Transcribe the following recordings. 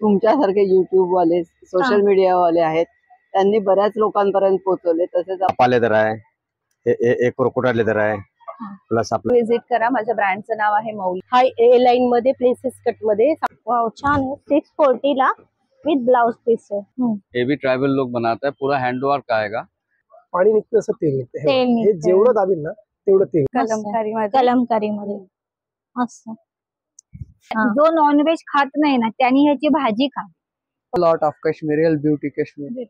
तुमच्यासारखे YouTube वाले social media वाले आहेत त्यांनी बऱ्याच लोकांपर्यंत पोहोचवले। तसेच लेदर आहे, एक क्रोकोडाइल लेदर आहे, प्लस आपलं विजिट करा। माझ्या ब्रँडचं नाव आहे मौली। हाय ए लाइन मध्ये प्रिन्सेस कट मध्ये वाव छान है। 640 ला विद ब्लाउज पीस है। ये भी ट्राइबल लोग बनाता है, पूरा हैंडवर्क आएगा। पाणी निघतं असं तेल निघतं, हे जेवढं दाबील ना तेवढं तेल। कलमकारी मध्ये मस्त। जो नॉनव्हेज खात नाही ना त्यांनी ह्याची भाजी खा। लॉट ऑफ कश्मीरियल ब्युटी कश्मीर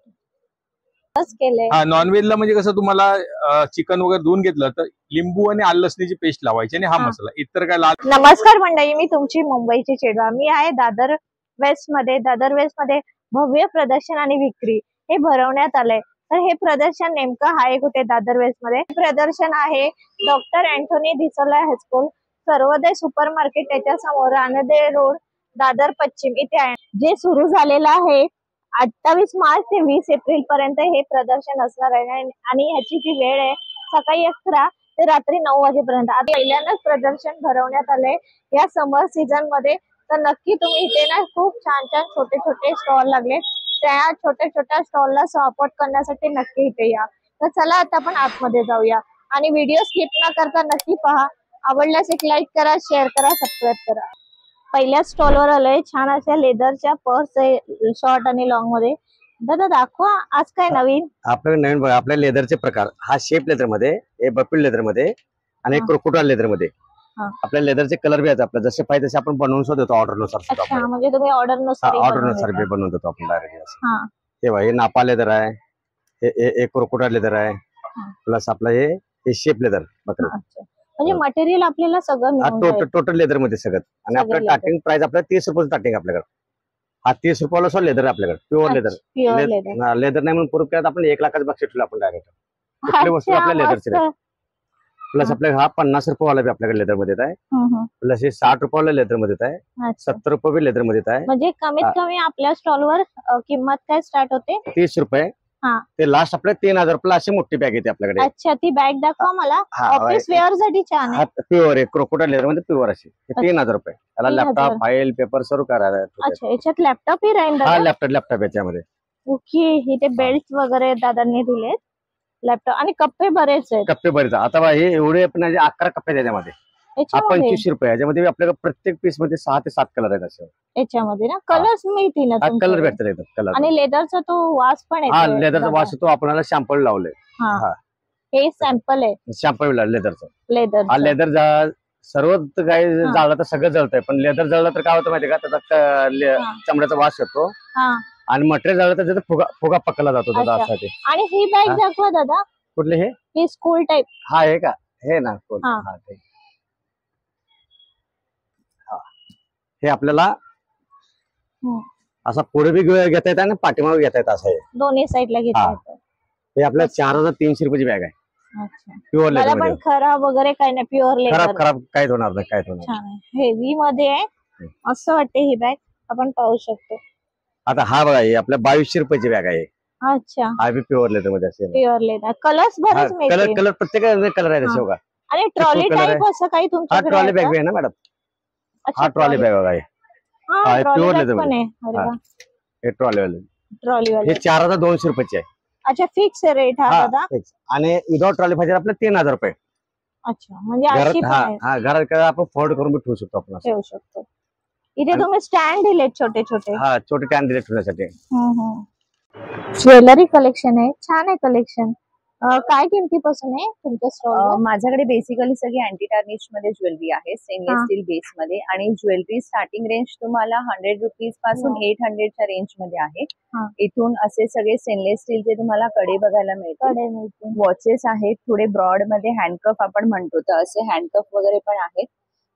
नॉनव्हेज ला म्हणजे कसं तुम्हाला चिकन वगैरे धुवून घेतलं तर लिंबू आणि आलं लसणीची पेस्ट लावायची आणि हा मसाला इतर काय लाल। नमस्कार मंडळी, मी तुमची मुंबईची चेडवा। मी आहे दादर वेस्ट मध्ये। दादर वेस्ट मध्ये भव्य प्रदर्शन आणि विक्री हे भरवण्यात आलंय। तर हे प्रदर्शन नेमकं आहे कुठे? दादर वेस्ट मध्ये प्रदर्शन आहे doctor Anthony D'Souza high school Sarvodaya super market त्याच्या समोर रानदे रोड दादर पश्चिम इथे आहे, जे सुरू झालेलं आहे 28 मार्च ते 20 एप्रिल पर्यंत हे प्रदर्शन असणार आहे। आणि ह्याची जी वेळ आहे सकाळी 11 ते रात्री 9 वाजेपर्यंत। आता पहिल्यांदाच प्रदर्शन भरवण्यात आलंय या समर सीझन मध्ये। तर नक्की तुम्ही इथे ना खूप छान छान छोटे छोटे स्टॉल लागले, त्या छोट्या छोट्या स्टॉलला सपोर्ट करण्यासाठी नक्की इथे या। तर चला आता आपण आतमध्ये जाऊया आणि व्हिडिओ स्किप न करता नक्की पहा। आवडल्यास एक लाईक करा, शेअर करा, सबस्क्राईब करा। पहिल्या स्टॉलवर आलोय छान अशा लेदरच्या पर्स आहे शॉर्ट आणि लॉंग मध्ये। दादा दाखवा आज काय नवीन? आपल्याकडे नवीन बघा, आपल्या लेदरचे प्रकार हा शेप लेदर मध्ये, हे बफेलो लेदर मध्ये आणि क्रोकोडाइल लेदर मध्ये। आपल्या लेदरचे कलर बी आहेत, आपल्या जसे पाहिजे तसे आपण बनवून सुद्धा देतो ऑर्डर नुसार। अच्छा, म्हणजे तुम्ही ऑर्डर नुसार बी बनवून देतो आपण डायरेक्ट। हे बघा, हे नापा लेदर आहे, हे क्रोकोडाइल लेदर आहे, प्लस आपलं हे शेप लेदर बकरा। म्हणजे मटेरियल आपल्याला सगळं टोटल लेदर मध्ये सगळं। आणि आपलं स्टार्टिंग प्राइस आपल्याला 30 रुपये स्टार्टिंग आपल्याकडे। हा 30 रुपयाला सो लेदर आपल्याकडे प्युअर लेदर। लेदर नाही म्हणून पूर्ण आपण 1 लाखाचं बक्षीस ठेवलं आपण डायरेक्ट। कुठली वस्तू आपल्या लेदरची। प्लस आपल्या हा 50 रुपयावाला बी आपल्याकडे लेदर मध्ये आहे, प्लस हे 60 रुपयाला लेदर मध्ये आहे, 70 रुपये बी लेदर मध्ये आहे। म्हणजे कमीत कमी आपल्या स्टॉलवर किंमत काय स्टार्ट होते? 30 रुपये ते लास्ट आपल्या 3000 रुपये अशी मोठी बॅग येते आपल्याकडे। अच्छा, ती बॅग दाखवा मला। ऑफिस वेअर साठी छान आहे, प्युअर आहे, क्रोकोडाइल लेदर मध्ये प्युअर अशी 3000 रुपये। त्याला लॅपटॉप फाईल पेपर सर्व करायला। अच्छा, याच्यात लॅपटॉप ही राहील? हा लॅपटॉप याच्यामध्ये। ओके, इथे बेल्ट वगैरे दादांनी दिलेत, लॅपटॉप आणि कप्पे बरेच आहेत। कप्पे बरेच आता हे एवढे आपण 11 कप्पे त्याच्यामध्ये 25 रुपये। याच्यामध्ये आपल्याला प्रत्येक पीस मध्ये 6 ते 7 कलर आहेत असे याच्यामध्ये ना। कलर्स मिळतील ना? कलर भेटतात कलर। आणि लेदरचा तो वास पण आहे? हा लेदरचा वास तो आपल्याला शॅम्पल लावले। हे सॅम्पल आहे शॅम्पल लेदरचं। लेदर हा लेदर सर्व काही जाळलं तर सगळं जळतंय, पण लेदर जळलं तर काय होतं माहितीये का, त्याचा चमड्याचा वास येतो आणि मटेरियल जळलं तर त्याचा फुगा पकडला जातो दादा असा। आणि ही बॅग दाखवा दादा। कुठले? हे स्कूल टाइप हा आहे का? हे ना हे आपल्याला असा पुढे बी घेता येत आणि पाठीमागे घेता येत असं आहे, दोन्ही साईडला घेता येतं। हे आपल्या 4300 रुपयाची बॅग आहे। प्युअर लेदर मध्ये, खराब वगैरे काही नाही, प्युअर लेदर। खराब काहीच होणार नाही, काहीच होणार नाही। हेवी मध्ये आहे असं वाटते ही बॅग, आपण पाहू शकतो। आता हा बघा, हे आपल्या 2200 रुपयाची बॅग आहे। अच्छा, हा बी प्युअर लेदर मध्ये असेल। प्युअर लेदर, कलर्स बरेच मिळतील। कलर प्रत्येक कलर आहे तसे बघा। आणि ट्रॉली टाइप असं काही तुमच्याकडे? ट्रॉली बॅग आहे ना मॅडम? हा ट्रॉली बॅग बघा, प्युअर लेदर मध्ये। हे ट्रॉली वाले हे 4200 रुपयाचे आहे। अच्छा, फिक्स रेट हा दादा? आणि विदाउट ट्रॉली पाहिजे आपल्याला 3000 रुपये। अच्छा, म्हणजे अशी पण आहे? घरात आपण फोल्ड करून ठेवू शकतो, आपण ठेवू शकतो। इथे तुम्ही स्टँड दिलेत छोटे छोटे? हा, छोटे स्टँड दिले ठेवण्यासाठी। ज्वेलरी कलेक्शन आहे, छान आहे कलेक्शन। काय किमतीपासून आहे तुमच्या स्टॉल? माझ्याकडे बेसिकली सगळी अँटी टार्निश मध्ये ज्वेलरी आहे, स्टेनलेस स्टील बेस मध्ये। आणि ज्वेलरी स्टार्टिंग रेंज तुम्हाला 100 रुपीज पासून 800 च्या रेंज मध्ये आहे। इथून असे सगळे स्टेनलेस स्टीलचे तुम्हाला कडे बघायला मिळतील। वॉचेस आहेत थोडे ब्रॉड मध्ये, हँडकफ आपण म्हणतो तर असे हँडकफ वगैरे पण आहेत।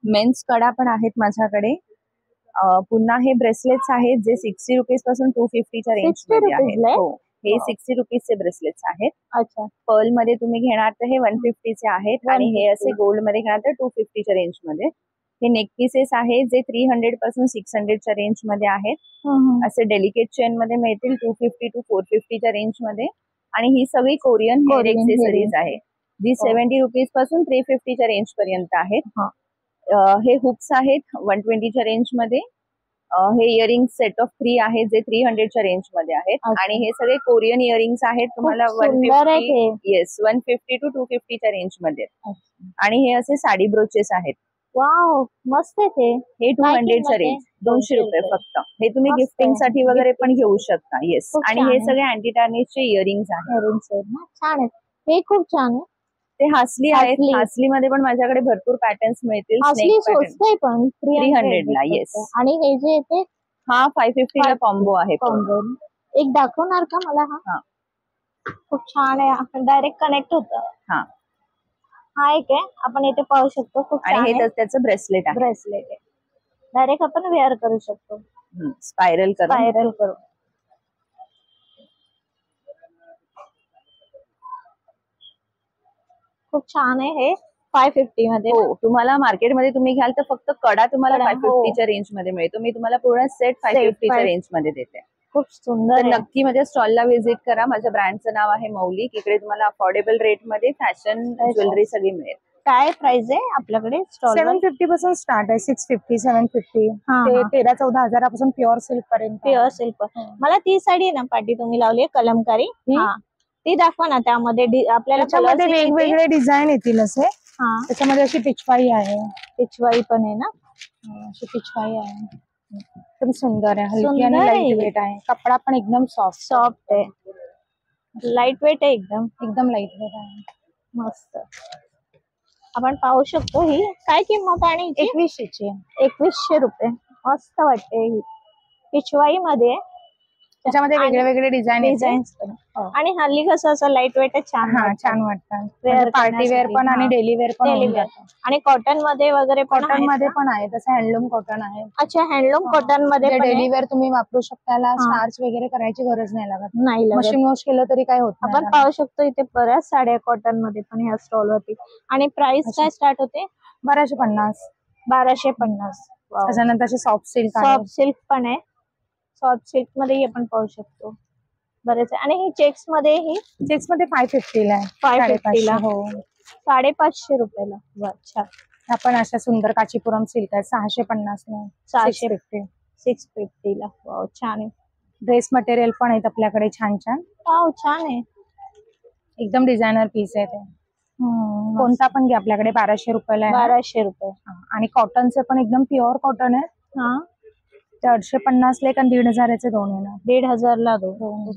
मेन्स कडा पण आहेत माझ्याकडे। पुन्हा हे ब्रेसलेट्स आहेत जे 60 रुपीज पासून 250 च्या रेंज मध्ये आहेत। हो, हे 60 रुपीजचे ब्रेसलेट्स आहेत। अच्छा, पर्ल मध्ये तुम्ही घेणार तर हे 150 चे आहेत, आणि हे असे गोल्ड मध्ये घेणार तर 250 च्या रेंज मध्ये। हे नेक पीसेस आहेत जे 300 पासून 600 च्या रेंज मध्ये आहेत। असे डेलिकेट चेन मध्ये मिळतील 250 to 450 च्या रेंज मध्ये। आणि ही सगळी कोरियन हेअर एक्सेसरीज आहे जी 70 रुपीज पासून 350 च्या रेंज पर्यंत आहेत। हे हुक्स आहेत 120 च्या रेंज मध्ये। हे इयरिंग सेट ऑफ 3 आहे जे 300च्या रेंज मध्ये आहेत. अच्छा. आणि हे सगळे कोरियन इयरिंग्स आहेत तुम्हाला खूप सुंदर आहेत 150 हे. येस 150 to 250च्या रेंज मध्ये. आणि हे असे साडी ब्रोचेस आहेत. वाव मस्त आहे ते. हे 200च्या किंमत आहे? रेंज 200 रुपये फक्त. हे तुम्ही मस्त आहे. गिफ्टिंग साठी वगैरे पण घेऊ शकता. येस. खूप आणि छान हे आहे. सगळे अँटी टार्निशचे इयरिंग्स आहेत. Earrings आहेत ना, छान आहे. हे खूप छान आहे. ते हासली आहेत. हासली. हासली मध्ये पण माझ्याकडे भरपूर पॅटर्न्स मिळतील. असली स्नेक पॅटर्न स्वस्त आहे पण 300 ला, फक्त. yes. आणि हे जे येते हा 550 ला कॉम्बो आहे. कॉम्बो एक दाखवणार का मला? हा. खूप छान आहे. आपण डायरेक्ट कनेक्ट होतं. हा. हा एक आहे, आपण इथे पाहू शकतो. खूप आणि छान हे आहे. त्याचं ब्रेसलेट आहे. ब्रेसलेट आहे. डायरेक्ट आपण वेअर करू शकतो. स्पायरल करून. स्पायरल करून. खूप छान आहे हे 550 मध्ये. हो, तुम्हाला मार्केटमध्ये तुम्ही घ्याल तर फक्त कडा तुम्हाला कडा, 550च्या रेंज मध्ये मिळतो. मी तुम्हाला पूर्ण सेट 550च्या रेंज मध्ये देते. खूप सुंदर तर आहे. नक्की माझ्या स्टॉलला व्हिजिट करा. माझ्या ब्रँडचं नाव आहे मौलिक. इकडे तुम्हाला अफोर्डेबल रेट मध्ये फॅशन ज्वेलरी सगळी मिळेल. काय प्राइस आहे आपल्याकडे स्टॉल? 750 पासून स्टार्ट आहे. 650 750 ते 13-14 हजारापासून प्युअर सिल्क पर्यंत. Pure silk. मला ती साडी आहे ना पाटी तुम्ही लावली कलमकारी, हा ती दाखवा ना. त्यामध्ये आपल्याला त्याच्यामध्ये वेगवेगळे डिझाईन येतील असे. हा त्याच्यामध्ये अशी पिचवाई आहे. पिचवाई पण आहे ना. अशी पिचवाई आहे. एकदम सुंदर आहे. हलकी सुंदर आणि आहे. लाईट वेट आहे. कपडा पण एकदम सॉफ्ट आहे. लाईट वेट आहे एकदम. एकदम लाईट वेट आहे. मस्त. आपण पाहू शकतो. ही काय किंमत आहे? 2100ची. 2100 रुपये. मस्त वाटते ही. पिचवाई मध्ये त्याच्यामध्ये वेगळे वेगळे डिझाईन्स पण. आणि हल्ली कसं असं लाईट वेट छान छान वाटतात. Wear पार्टी वेअर पण आणि डेली वेअर पण Daily wear. आणि कॉटन मध्ये वगैरे कॉटन मध्ये पण आहे. तसं हँडलूम कॉटन आहे. अच्छा हँडलूम कॉटन मध्ये डेली वेअर तुम्ही वापरू शकता. स्टार्च वगैरे करायची गरज नाही लागत. नाही लागत. मशीन वॉश केलं तरी काय होत नाही. आपण पाहू शकतो इथे बऱ्याच साड्या कॉटन मध्ये पण ह्या स्टॉल वरती. आणि प्राइस काय स्टार्ट होते? 1250. 1250. त्याच्यानंतर सॉफ्ट सिल्क सॉफ्ट सिल्क पण आहे. सॉफ्ट सिल्क मध्ये आपण पाहू शकतो बरेच. आणि ही चेक्स मध्ये 550 ला आहे. 550 ला. हो 550 रुपयाला. अच्छा. आपण अशा सुंदर काचीपुरम सिल्क आहे 650 ला. 650 ला. वाव छान आहे. ड्रेस मटेरियल पण आहेत आपल्याकडे छान छान. वाव छान आहे. एकदम डिझायनर पीस आहे ते. कोणता पण घ्या आपल्याकडे 1200 रुपयाला आहे. 1200 रुपये. आणि कॉटनचे पण एकदम प्युअर कॉटन आहे. हा 850 ला आणि 1500 दोन येणार. 1500 ला दोन.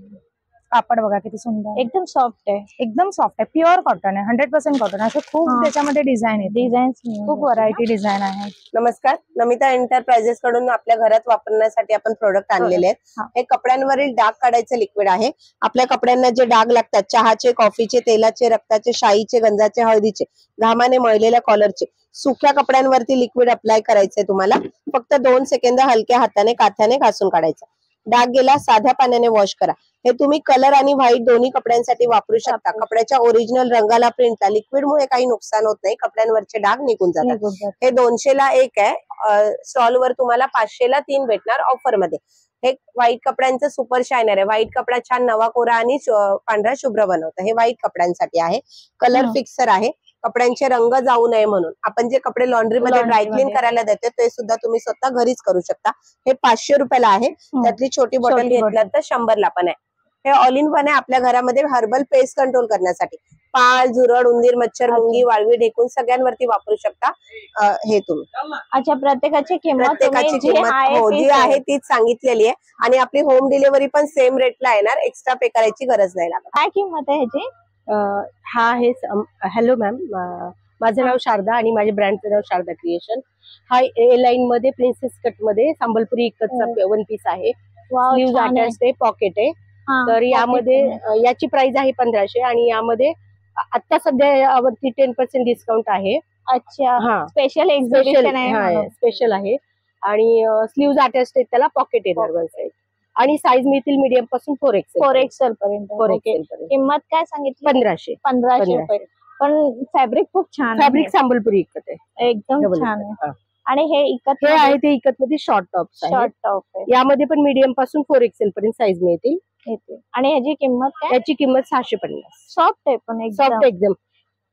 कापड बघा किती सुंदर. एकदम सॉफ्ट आहे. एकदम सॉफ्ट आहे. प्युअर कॉटन आहे. 100% कॉटन. असे खूप त्याच्यामध्ये डिझाईन आहे. डिझाईन्स खूप व्हरायटी डिझाईन आहे. नमस्कार. नमिता एंटरप्राइजेस कडून आपल्या घरात वापरण्यासाठी आपण प्रोडक्ट आणलेले आहेत. हे कपड्यांवरील डाग काढायचं लिक्विड आहे. आपल्या कपड्यांना जे डाग लागतात चहाचे, कॉफीचे, तेलाचे, रक्ताचे, शाईचे, गंजाचे, हळदीचे, घामाने मळलेल्या कॉलरचे, सुक्या कपड्यांवरती लिक्विड अप्लाय करायचंय तुम्हाला. फक्त 2 सेकंद हलक्या हाताने काथ्याने घासून काढायचा. डाग गेला साध्या पाण्याने वॉश करा. हे तुम्ही कलर आणि व्हाईट दोन्ही कपड्यांसाठी वापरू शकता. कपड्याच्या ओरिजिनल रंगाला, प्रिंटला लिक्विडमुळे काही नुकसान होत नाही. कपड्यांवरचे डाग निघून जातात. हे 200 ला एक आहे. स्टॉलवर तुम्हाला 500 ला 3 भेटणार ऑफर मध्ये. हे व्हाईट कपड्यांचं सुपर शायनर आहे. व्हाईट कपडा छान नवा कोरा आणि पांढरा शुभ्र बनवतं. हे व्हाईट कपड्यांसाठी आहे. कलर फिक्सर आहे. कपड्यांचे रंग जाऊ नये म्हणून आपण जे कपडे लॉन्ड्री मध्ये ड्रायक्लीन करायला देतो ते सुद्धा तुम्ही स्वतः घरीच करू शकता. हे 500 रुपयाला आहे. त्यातली छोटी बॉटल घेतल्यात तर 100 ला पण आहे. हे ऑल इन वन आहे आपल्या घरामध्ये हर्बल पेस्ट कंट्रोल करण्यासाठी. पाल, झुरड, उंदीर, मच्छर, मुंगी, वाळवी, ढेकून सगळ्यांवरती वापरू शकता. हे तुम्ही. अच्छा प्रत्येकाची किंमत हो जी आहे तीच सांगितलेली आहे. आणि आपली होम डिलिव्हरी पण सेम रेटला येणार. एक्स्ट्रा पे करायची गरज नाही लागत. काय किंमत आहे ह्याची? हा आहे. हॅलो मॅम, माझं नाव शारदा आणि माझ्या ब्रँडचं नाव शारदा क्रिएशन. हा ए लाईन मध्ये प्रिन्सेस कट मध्ये संबलपुरी इकतचा वन पीस आहे. स्लीव्ह अटॅच आहे, पॉकेट आहे. तर यामध्ये याची प्राइस आहे 1500 आणि यामध्ये आता सध्या यावरती 10% डिस्काउंट आहे. अच्छा. स्पेशल एक्झिबिशन आहे. स्पेशल आहे. आणि स्लीव्ह अटॅच आहेत, त्याला पॉकेट येणार वन साइड. आणि साईज मिळतील मीडियम पासून 4XL पर्यंत. किंमत काय सांगितली? 1500 रुपये. पण फॅब्रिक खूप छान. फॅब्रिक संबलपुरी इकत आहे. एकदम छान आहे. आणि हे इकत आहे ते इकत मध्ये शॉर्ट टॉप आहे. यामध्ये पण मीडियम पासून 4XL पर्यंत साईज मिळतील. आणि ह्याची किंमत काय? याची किंमत 650. सॉफ्ट आहे पण सॉफ्ट एकदम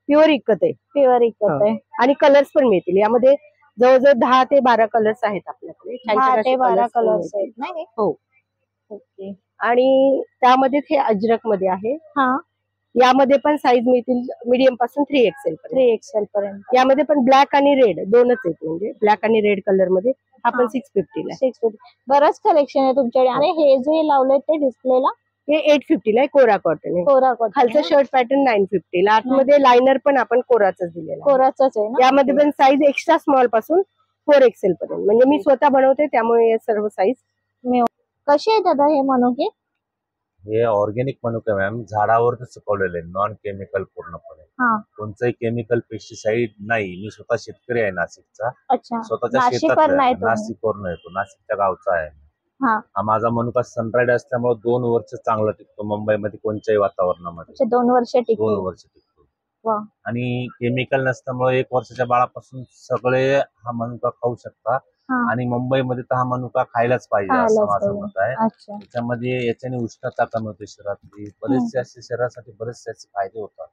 प्युअर इकत आहे. प्युअर इकत आहे. आणि कलर्स पण मिळतील. यामध्ये जवळजवळ 10 ते 12 कलर्स आहेत आपल्याकडे. छान 10 छान ते असे 12 कलर्स कलर्स आहेत नाही. हो. ओके. आणि त्यामध्ये हे अजरक मध्ये आहे. हा, यामध्ये पण साईज मिळतील मीडियम पासून 3XL पर्यंत. 3XL पर्यंत. यामध्ये पण ब्लॅक आणि रेड दोनच आहेत, म्हणजे ब्लॅक आणि रेड कलर मध्ये हा पण 650 ला 650. बरंच कलेक्शन आहे तुमच्याकडे. आणि हे जे लावले ते डिस्प्लेला हे 850 ला कोरा कॉटन आहे. कोरा कॉटन. खालचं शर्ट पॅटर्न 950 ला. आतमध्ये लायनर पण आपण कोराच दिलेला आहे. कोराचाच आहे ना. यामध्ये पण साईज एक्स्ट्रा स्मॉल पासून 4XL पर्यंत, म्हणजे मी स्वतः बनवते त्यामुळे हे सर्व साईज. कसे आहेत दादा हे मनुके? हे ऑर्गॅनिक मनुके मॅम, झाडावरती सुकवलेले, नॉन केमिकल पूर्णपणे. कोणतंही केमिकल पेस्टिसाइड नाही. मी स्वतः शेतकरी आहे नाशिकचा. अच्छा. स्वतःच्या नाशिकवरून शेतात आहे तुम्ही? नाशिकवरून येतो, नाशिकच्या गावचा आहे. हा. हा माझा मनुका सनराइड असल्यामुळे 2 वर्ष चांगला टिकतो मुंबईमध्ये कोणत्याही वातावरणामध्ये. 2 वर्ष टिकतो. 2 वर्ष टिकतो. वा. आणि केमिकल नसल्यामुळे 1 वर्षाच्या बाळापासून सगळे हा मनुका खाऊ शकता. आणि मुंबईमध्ये तर हा मनुका खायलाच पाहिजे असं माझं मत आहे. अच्छा. त्याच्यामध्ये याच्याने उष्णता कमी होते शरीरातली, बरेचसे असे शरीरासाठी बरेचसे असे फायदे होतात.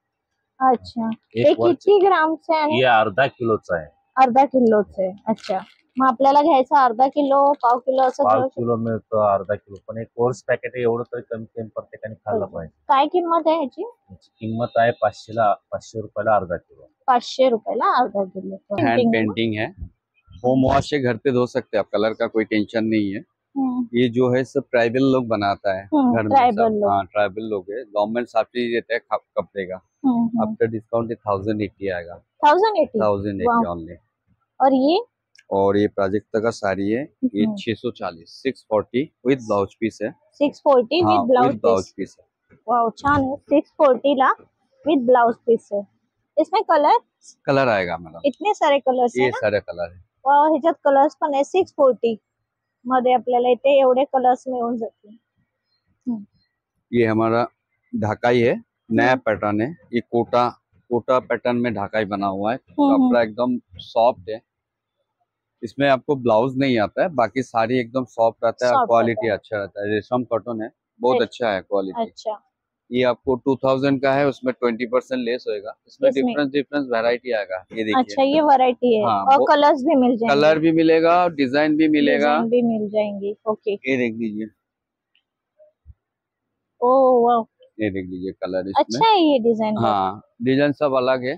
अच्छा. हे किती ग्रामचं आहे? हे अर्धा किलोचं आहे. अर्धा किलोचं आहे. अच्छा. मग आपल्याला घ्यायचं अर्धा किलो, पाव किलो असं पाव घेऊ शकतो? किलो मिळतं, अर्धा किलो. पण एक कोर्स पॅकेट आहे, एवढं तरी कमी कमी प्रत्येकाने खाल्लं पाहिजे. काय किंमत आहे ह्याची? याची किंमत आहे 500 रुपयाला अर्धा किलो. 500 रुपयाला अर्धा किलो. हैंड पेंटिंग है, होम वॉश से घर पे धो सकते हैं आप, कलर का कोई टेंशन नहीं है। ये जो है सब ट्राइबल लोग बनाता है घर में। हाँ, ट्राइबल लोग है। गवर्नमेंट सब्सिडी देता है कपड़े का। आफ्टर डिस्काउंट 1080 आएगा। 1080 ओनली। और ये प्राजक्ता का साड़ी है, ये 640 640 विद ब्लाउज पीस है। 640 विद ब्लाउज पीस है। वाव, छान है। 640 ला विद ब्लाउज पीस है। इसमें कलर आएगा मैडम, इतने सारे कलर्स ये है ना? सारे कलर है। वाव, ह्याच्यात कलर्स पण आहे। 640 मध्ये आपल्याला इथे एवढे कलर्स मिळून जातील। ये हमारा ढाकाई है, नया पैटर्न है। ये कोटा पैटर्न में ढाकाई बना हुआ है। कपड़ा एकदम सॉफ्ट है। इसमें आपको ब्लाउज नहीं आता है, बाकी साड़ी एकदम सॉफ्ट रहता है और क्वालिटी अच्छा रहता है। रेशम कॉटन है, बहुत अच्छा है क्वालिटी। अच्छा। ये आपको 2000 का है, उसमें 20% लेस होएगा। इसमें डिफरेंस वैरायटी आएगा। ये देखिए। अच्छा, ये वैरायटी है। हाँ, और कलर्स भी मिल जाएंगे। कलर भी मिलेगा और डिजाइन भी मिलेगा। डिजाइन भी मिल जाएंगी। ओके। ये देख लीजिए। ओह वाह, ये देख लीजिए कलर इसमें। अच्छा है ये डिजाइन। हाँ, डिजाइन सब अलग है।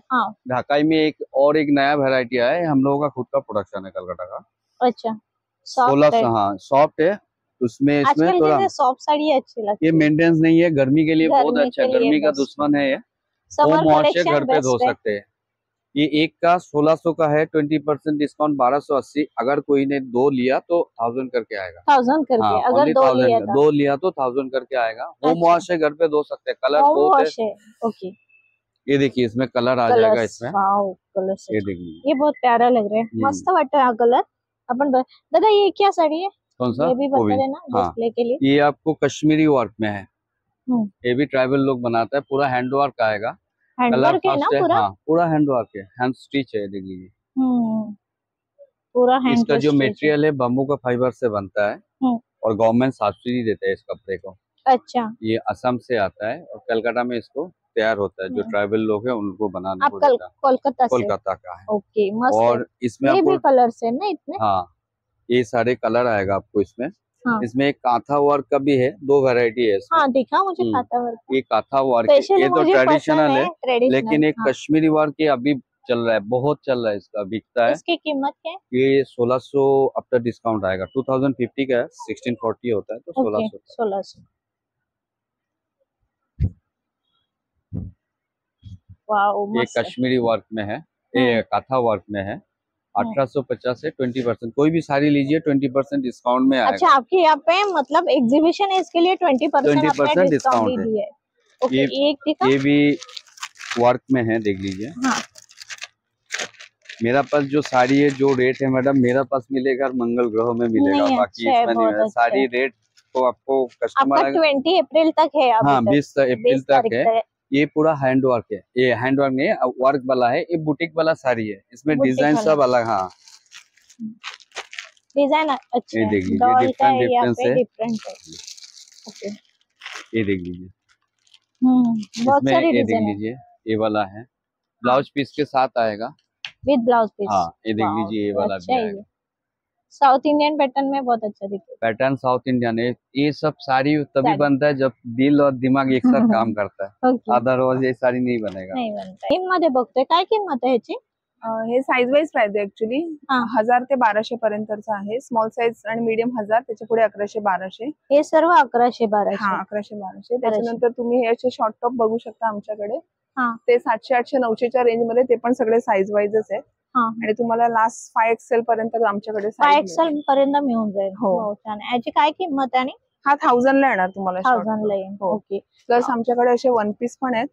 ढाकाई में एक नया वैरायटी आया है। हम लोगों का खुद का प्रोडक्शन है कलकत्ता का। अच्छा। 1600। हाँ, सॉफ्ट है। उसमें इसमें थोड़ा सॉफ्ट साड़ी अच्छी लगती है। ये मेंटेनेंस नहीं है, गर्मी के लिए बहुत अच्छा है। गर्मी का दुश्मन है ये। होम वॉश से घर पे धो सकते हैं। ये एक का 1600 का है, 20% डिस्काउंट 1280। अगर कोई ने 2 लिया तो 1000 करके आएगा। 1000 करके। हाँ, अगर 2 लिया तो 1000 करके आएगा। होम वॉश से घर पे धो सकते हैं। कलर बहुत है। ओके। ये देखिए, इसमें कलर आ जाएगा इसमें। कलर ये देखिए, ये बहुत प्यारा लग रहा है। मस्त वाटत है कलर। अपन दादा ये क्या साड़ी है? कौन सा? ये भी बता देना डिस्प्ले के लिए। ये आपको कश्मीरी वर्क में है। ये भी ट्राइबल लोग बनाता है। पूरा हैंड वर्क आएगा। हैंडवर्क है ना पूरा? हाँ, पूरा हैंड वर्क है, हैंड स्टिच है। देख लीजिए, पूरा हैंड। इसका जो मटेरियल है बम्बू का फाइबर से बनता है और गवर्नमेंट सब्सिडी देता है इस कपड़े को। अच्छा। ये असम से आता है और कलकत्ता में इसको तैयार होता है। जो ट्राइबल लोग हैं उनको बनाने को देता है। कोलकाता का है। ओके, मस्त। और इसमें आपको कलर्स है ना इतने? हाँ, ये सारे कलर आएगा आपको इसमें। इसमें एक कांथा वर्क का भी है, 2 वैरायटी है इसमें। हाँ, दिखा मुझे कांथा वर्क। ये कांथा वर्क है, ये तो ट्रेडिशनल है। लेकिन एक कश्मीरी वर्क ये अभी चल रहा है, बहुत चल रहा है, इसका बिकता है। इसकी कीमत क्या है? ये 1600 आफ्टर डिस्काउंट आएगा। 2050 का है, 1640 होता है तो 1600। ये कश्मीरी वर्क में है, ये कांथा वर्क में है। 1850 से 20%। कोई भी साड़ी लीजिए 20% डिस्काउंट में आएगा। अच्छा, आपके यहाँ पे मतलब एग्जीबिशन है, इसके लिए 20% डिस्काउंट है। ओके, ये भी वर्क में है, देख लीजिए। हाँ। मेरा पास जो साड़ी है, जो रेट है मैडम, मेरा पास मिलेगा मंगल ग्रह में मिलेगा, बाकी इसमें नहीं है। साड़ी रेट तो आपको कस्टमर 20 अप्रैल तक है। हाँ, 20 अप्रैल तक है। ये पूरा हैंड वर्क है। ये हैंड वर्क नहीं है, वर्क वाला है। ये बुटीक वाला साड़ी है, इसमें डिजाइन सब अलग। हाँ, डिजाइन अच्छा ये देख लीजिए, डिफरेंट है। ये देख लीजिए, बहुत सारी ये देख डिजाइन लीजिए। ये वाला है, ब्लाउज पीस के साथ आएगा। विद ब्लाउज पीस। हाँ ये देख लीजिए, ये वाला भी आएगा। साउथ इंडियन पैटर्न में बहुत अच्छा दिखता है। पैटर्न साउथ इंडियन है। ये सब साड़ी तभी बनता है जब दिल और दिमाग एक साथ काम करता है, अदरवाइज ये साड़ी नहीं बनेगा। नाही बनता। मध्ये बघतोय काय किंमत आहे ह्याची? हे साईज वाईज प्राइस आहे ऍक्च्युली। 1000 ते 1200 पर्यंतचा आहे। स्मॉल साईज आणि मीडियम 1000, त्याच्या पुढे 1100-1200। हे सर्व 1100-1200। हा 1100-1200। त्याच्यानंतर तुम्ही हे असे शॉर्ट टॉप बघू शकता आमच्याकडे, ते 700-800-900च्या रेंज मध्ये, ते पण सगळे साईज वाईजच आहेत। आणि तुम्हाला लास्ट 5XL पर्यंत आमच्याकडे 5XL पर्यंत मिळून जाईल। हो छान। याची काय किंमत आहे? आणि हा 1000 ला येणार तुम्हाला। 1000 ला येईल। ओके। प्लस आमच्याकडे असे वन पीस पण आहेत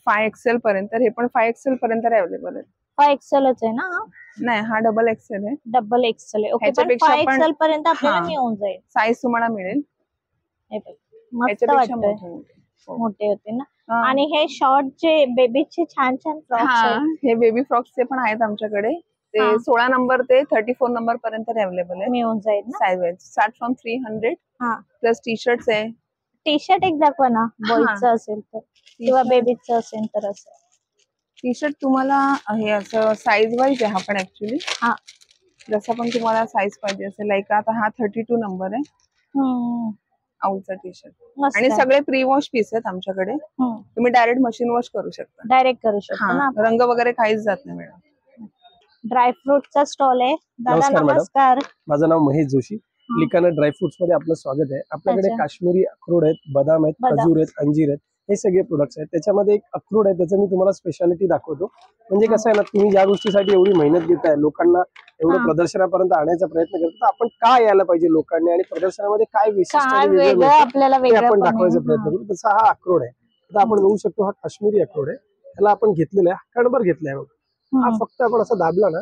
5XL पर्यंत, हे पण 5XL पर्यंत अवेलेबल आहेत। 5XLच आहे ना? नाही, हा डबल एक्सेल आहे। डबल एक्सेल आहे। ओके, पण 5XL पर्यंत आपल्याला मिळून जाईल। साईज तुम्हाला मिळेल। मस्त वाटतंय, मोठे होते ना। आणि हे शॉर्ट जे बेबीचे छान छान फ्रॉक्स आहेत, हे बेबी फ्रॉक्सचे पण आहेत आमच्याकडे। ते 16 नंबर ते 34 नंबर पर्यंत अवेलेबल आहे। मिळून जाईल ना size wise. Start from 300 plus T shirts आहे। टी शर्ट एक दाखवा ना, बॉयजचं असेल तर किंवा बेबीचं असेल तर। असं टी शर्ट तुम्हाला हे असं साईज वाईज आहे हा पण ऍक्च्युली। जसं पण तुम्हाला साईज पाहिजे असेल, लाईक आता हा 32 नंबर आहे आऊचा टी शर्ट। आणि सगळे प्री वॉश पीस आहेत आमच्याकडे, तुम्ही डायरेक्ट मशीन वॉश करू शकता। डायरेक्ट करू शकता ना, रंग वगैरे काहीच जात नाही मॅडम। ड्रायफ्रुटचा स्टॉल आहे। दादा नमस्कार। माझं नाव महेश जोशी। लिकाना ड्रायफ्रुट्स मध्ये आपलं स्वागत आहे। आपल्याकडे काश्मीरी अक्रोड आहेत, बदाम आहेत, खजूर आहेत, अंजीर आहेत, हे सगळे प्रोडक्ट्स आहेत। त्याच्यामध्ये एक अक्रोड आहे, त्याचं मी तुम्हाला स्पेशालिटी दाखवतो। म्हणजे कसं आहे ना, तुम्ही ज्या गोष्टीसाठी एवढी मेहनत घेताय, लोकांना एवढं प्रदर्शनापर्यंत आणायचा प्रयत्न करतो, तर आपण काय यायला पाहिजे लोकांनी, आणि प्रदर्शनामध्ये काय विशिष्ट आपण दाखवायचा प्रयत्न करू। तसा हा अक्रोड आहे। आता आपण बघू शकतो, हा काश्मीरी अक्रोड आहे। त्याला आपण घेतलेला आहे, कणभर घेतलाय। हा फक्त आपण असं दाबला ना,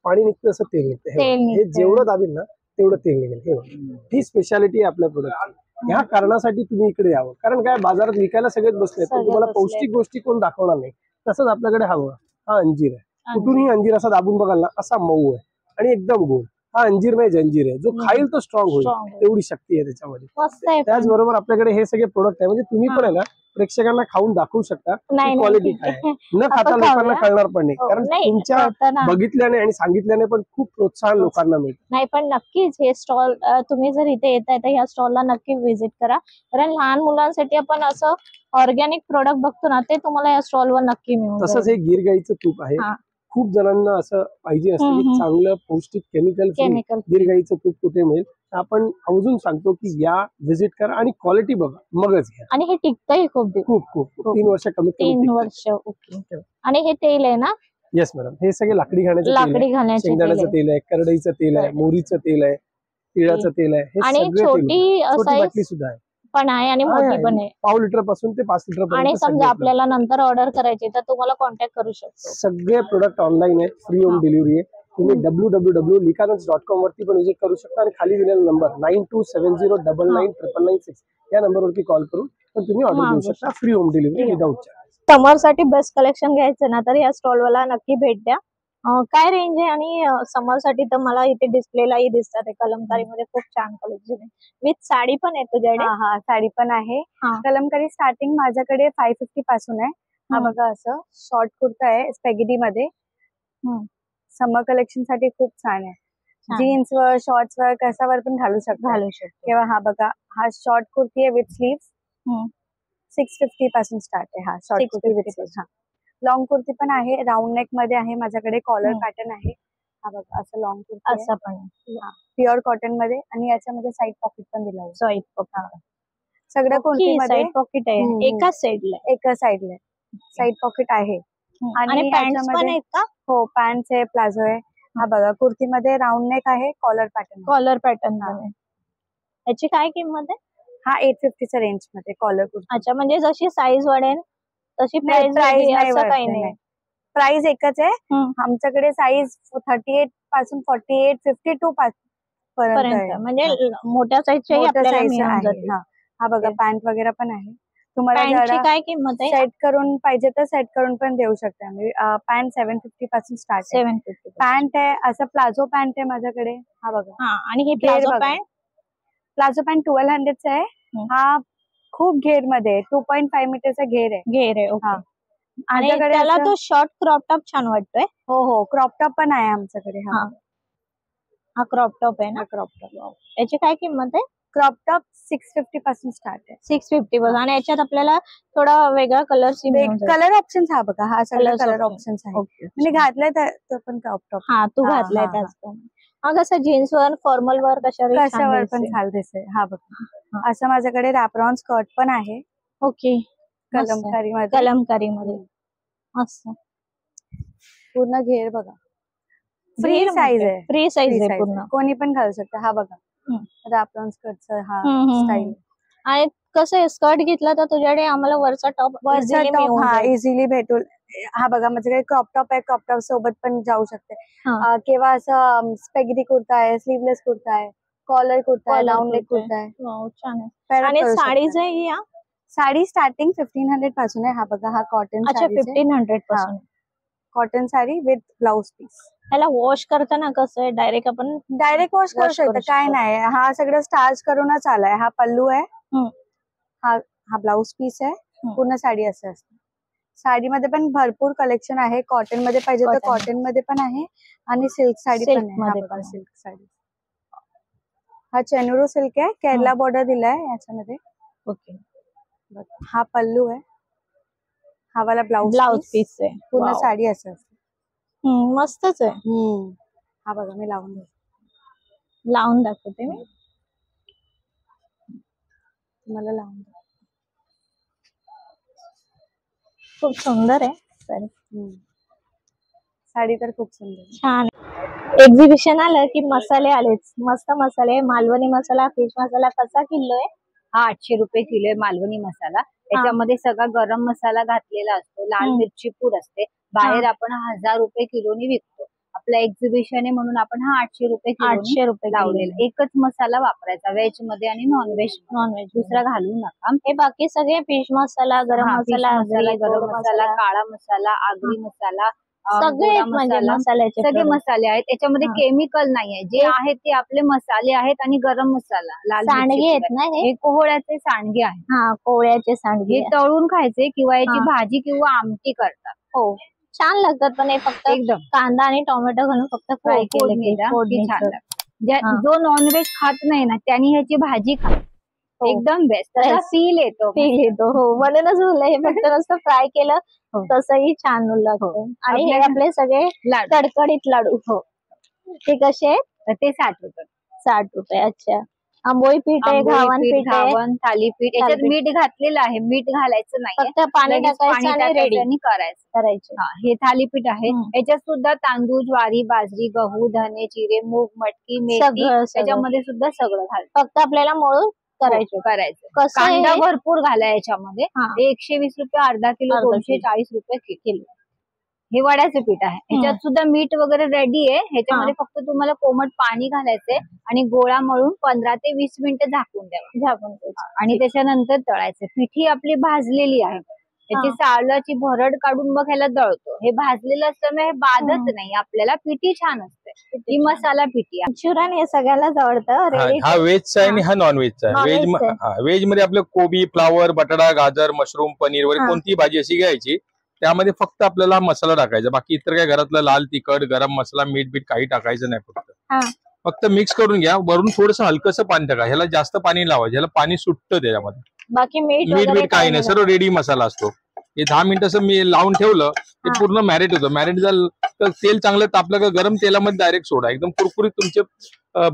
पाणी निघतं, असं तेल निघतं। हे जेवढं दाबील ना तेवढं तेल निघेल। ही स्पेशालिटी आहे आपल्या प्रोडक्टची। ह्या कारणासाठी तुम्ही इकडे यावं, कारण काय बाजारात विकायला सगळेच बसले, पण तुम्हाला पौष्टिक गोष्टी कोण दाखवणार नाही। तसंच आपल्याकडे हवं, हा अंजीर आहे। कुठूनही अंजीर असा दाबून बघाल ना, असा मऊ आहे आणि एकदम गोड। हा अंजीर नाही, जंजीर आहे। जो खाईल तो स्ट्रॉंग होईल, एवढी शक्ती आहे त्याच्यामध्ये। त्याचबरोबर आपल्याकडे हे सगळे प्रोडक्ट आहे, म्हणजे तुम्ही पण आहे ना प्रेक्षकांना खाऊन दाखवू शकता क्वालिटी काय आहे। न खाता लोकांना कळणार पण नाही, कारण तुमच्या बघितल्याने आणि सांगितल्याने पण खूप प्रोत्साहन लोकांना मिळतं। नाही, पण नक्कीच हे स्टॉल, तुम्ही जर इथे येताय तर ह्या स्टॉलला नक्की व्हिजिट करा, कारण लहान मुलांसाठी आपण असं ऑर्गॅनिक प्रोडक्ट बघतो ना, ते तुम्हाला या स्टॉलवर नक्की मिळून जाईल। तसंच हे गिर गाईचं तूप आहे। खूप जणांना असं पाहिजे असतं की चांगलं पौष्टिक केमिकल गिर गाईचं तूप कुठे मिळेल, आपण अजून सांगतो की या व्हिजिट करा आणि क्वालिटी बघा, मगच घ्या। आणि हे टिकतंही खूप खूप 3 वर्ष कमीत कमी 3 वर्ष। ओके। आणि हे तेल आहे ना? येस मॅडम, हे सगळे लाकडी घाण्याचे शेंगदाण्याचं तेल आहे, करडईचं तेल आहे, मोहरीचं तेल आहे, तिळाचं तेल आहे। हे सगळे छोटी बाटली सुद्धा आहे पण आहे आणि मोठी पण आहे, 5 लिटर पासून ते 5 लिटर पर्यंत। आणि समजा आपल्याला नंतर ऑर्डर करायची तर तुम्हाला कॉन्टॅक्ट करू शकतो। सगळे प्रोडक्ट ऑनलाईन आहेत, फ्री होम डिलिव्हरी आहे। तुम्ही www.likanans.com वरती पण विजिट करू शकता, आणि खाली दिलेला नंबर 9270999996 या नंबरवरती कॉल करून पण तुम्ही ऑर्डर देऊ शकता, free home delivery without charge. Summer साठी बेस्ट कलेक्शन घ्यायचं ना, तर या स्टॉल वाला नक्की भेट द्या। काय रेंज आहे? आणि समर साठी तर मला इथे डिस्प्लेलाही दिसतात, कलमकारी मध्ये खूप छान कलेक्शन आहे, विथ साडी पण आहे तुझ्याकडे? हा साडी पण आहे। कलमकारी स्टार्टिंग माझ्याकडे 550 पासून आहे। हा बघा, असं शॉर्ट कुर्ता आहे स्पॅगेटी मध्ये, समर कलेक्शन साठी खूप छान आहे। जीन्स वर, शॉर्ट्स वर, कशावर पण घालू शकतो। किंवा हा बघा, हा शॉर्ट कुर्ती आहे विथ स्लीव्स, 650 पासून स्टार्ट आहे। हा short kurti with sleeves. Long kurti पण आहे, राऊंड नेक मध्ये आहे माझ्याकडे, कॉलर पॅटर्न आहे। हा बघा, असं लॉंग कुर्ती असं पण आहे, प्युअर कॉटन मध्ये, आणि याच्यामध्ये साईड पॉकेट पण दिलं आहे। साईड पॉकेट सगळ्या कुर्तीमध्ये साईड पॉकेट आहे, एकाच साईडला साईड पॉकेट आहे। आणि पॅन्ट्स पण आहेत का? हो, पॅन्ट्स आहे, प्लाझो आहे। हा बघा, कुर्तीमध्ये राऊंड नेक आहे, कॉलर पॅटर्न आहे। याची काय किंमत आहे? हा 850च्या रेंज मध्ये कॉलर कुर्ती। अच्छा, म्हणजे जशी साईज वाढेल तशी प्राइस असं काही नाही, प्राइस एकच आहे आमच्याकडे। साईज 38 पासून 48, 52 पर्यंत, म्हणजे मोठ्या साईजचे आपल्याला मिळून जातील। हा बघा, पॅन्ट वगैरे पण आहे। तुम्हाला काय किंमत आहे? सेट करून पाहिजे तर सेट करून पण देऊ शकते आम्ही। पॅन्ट 750 पासून स्टार्ट आहे। 750 पॅन्ट आहे, असं प्लाझो पॅन्ट आहे माझ्याकडे। हा बघा, आणि हे प्लाझो पॅन्ट 1200चा आहे। हा खूप घेर मध्ये 2.5 मीटरचा घेर आहे। ओके। आणि माझ्याकडे त्याला असं- तो शॉर्ट क्रॉप टॉप छान वाटतोय. हो हो क्रॉप टॉप पण आहे आमच्याकडे. हा हा क्रॉप टॉप आहे ना. क्रॉप टॉप याची काय किंमत आहे? क्रॉप टॉप 650 पासून स्टार्ट आहे. 650 बघा. आणि याच्यात आपल्याला थोडा वेगळा कलर कलर ऑप्शन्स हा बघा, हा सगळं Colours कलर option. ऑप्शन्स आहे. म्हणजे घातलाय तो पण क्रॉप टॉप. हा तू घातलाय त्याच. हा कसं जीन्स वर फॉर्मल वर कशावर पण छान दिसेल. हा बघा असं माझ्याकडे रॅपरॉन स्कर्ट पण आहे. ओके. कलमकारी मध्ये. कलमकारी मध्ये असं पूर्ण घेर बघा. फ्री साईज आहे. फ्री साईज आहे पूर्ण. कोणी पण घालू शकतं. हा बघा रॅपरॉन स्कर्टचा हा स्टाईल. आणि कसं स्कर्ट घेतला तर तुझ्याकडे आम्हाला वरचा टॉप इझिली भेटून. हा बघा माझ्याकडे क्रॉप टॉप आहे. क्रॉप टॉप सोबत पण जाऊ शकते. किंवा असं स्पेगेटी कुर्ता आहे, स्लीवलेस कुर्ता आहे, कॉलर कुर्ता आहे, राऊंड नेक कुर्ता आहे. छान आहे. आणि साडीज आहे ही साडी स्टार्टिंग 1500 पासून आहे. हा बघा हा कॉटन. अच्छा 1500 पासून cotton sari with blouse piece. त्याला वॉश करताना कसं आहे डायरेक्ट आपण डायरेक्ट वॉश करू शकतो. काय नाही. हा सगळं स्टार्च करूनच आलाय. हा पल्लू आहे. हा ब्लाउज पीस आहे. पूर्ण साडी असं असते. साडीमध्ये पण भरपूर कलेक्शन आहे. कॉटन मध्ये पाहिजे तर कॉटन मध्ये पण आहे आणि सिल्क साडी पण आहे. सिल्क साडी. हा चेनुरू सिल्क आहे. केरला बॉर्डर दिलाय याच्यामध्ये. ओके. हा पल्लू आहे. हा वाला ब्लाउज पीस आहे. पूर्ण साडी असं असते. मस्तच आहे. हा बघा मी लावून दाखवते मी तुम्हाला लावून. खूप सुंदर आहे साडी तर खूप सुंदर छान. एक्झिबिशन आलं की मसाले आलेच. मस्त मसाले. मालवणी मसाला, फिश मसाला कसा किलो आहे? हा 800 रुपये किलो आहे मालवणी मसाला. त्याच्यामध्ये सगळा गरम मसाला घातलेला असतो. लाल मिरची पूड असते. बाहेर आपण 1000 रुपये किलोनी विकतो. आपला एक्झिबिशन आहे म्हणून आपण हा 800 रुपये किलो लावलेला. एकच मसाला वापरायचा व्हेज मध्ये आणि नॉनव्हेज दुसरा घालू नका. हे बाकी सगळे फिश मसाला, गरम मसाला, गरम मसाला, काळा मसाला, आगरी मसाला, सगळे मसाल्याचे सगळे मसाले आहेत. त्याच्यामध्ये केमिकल नाही आहे. जे आहेत ते आपले मसाले आहेत आणि गरम मसाला, लाल सांडगे आहेत ना हे कोहळ्याचे सांडगे आहेत. हा कोहळ्याचे सांडगे. हे तळून खायचे किंवा याची भाजी किंवा आमटी करतात. हो छान लागतात. पण हे फक्त एकदम कांदा आणि टोमॅटो घालून फक्त फ्राय केले छान लागतात. जो नॉनव्हेज खात नाही ना त्यांनी ह्याची भाजी खा. एकदम बेस्ट. फील येतो. हो म्हणूनच बोललं हे फक्त नुसतं फ्राय केलं तसंही छान लागतं. आणि हे आपले सगळे कडकडीत लाडू. हो ते कसे आहेत? ते 60 रुपये. 60 रुपये. अच्छा. आंबोळी पीठ आहे, घावन पीठ आहे, थालीपीठ. याच्यात मीठ घातलेलं आहे. मीठ घालायचं नाही. फक्त पाणी टाकायचं आणि रेडी करायचं. हे थालीपीठ आहे. याच्यात सुद्धा तांदूळ, ज्वारी, बाजरी, गहू, धने, जिरे, मूग, मटकी, मेथी त्याच्यामध्ये सुद्धा सगळं घालायचं. फक्त आपल्याला मळून करायचं. कांदा भरपूर घाला याच्यामध्ये. 120 रुपये अर्धा किलो, 240 रुपये किलो. हे वड्याचं पीठ आहे. ह्याच्यात सुद्धा मीठ वगैरे रेडी आहे. ह्याच्यामध्ये फक्त तुम्हाला कोमट पाणी घालायचंय आणि गोळा मळून 15 ते 20 मिनिटं झाकून द्यावा. आणि त्याच्यानंतर तळायचं. पिठी आपली भाजलेली आहे. याची सालाची भरड काढून मग ह्याला दळतो. हे भाजलेलं असल्यामुळे हे बाधत नाही आपल्याला. पिठी छान असते. ही मसाला पिठी आहे. मंचुरियन हे सगळ्यालाच आवडतं. हा व्हेजचा आहे आणि हा नॉनव्हेजचा आहे. व्हेज मध्ये आपलं कोबी, फ्लावर, बटाटा, गाजर, मशरूम, पनीर वगैरे कोणतीही भाजी अशी घ्यायची. त्यामध्ये फक्त आपल्याला मसाला टाकायचा. बाकी इतर काय घरातलं लाल तिखट, गरम मसाला, मीठ बीठ काही टाकायचं नाही. फक्त मिक्स करून घ्या. वरून थोडंसं हलकंसं पाणी टाका. ह्याला जास्त पाणी लावायचं. ह्याला पाणी सुटतं त्याच्यामध्ये. बाकी मीठ काही नाही. सर्व रेडी मसाला असतो. हे 10 मिनिटं असं मी लावून ठेवलं ते पूर्ण मॅरिनेट होतं. मॅरिनेट झालं तर तेल चांगलं तापलं का गरम तेलामध्ये डायरेक्ट सोडा. एकदम कुरकुरीत तुमचे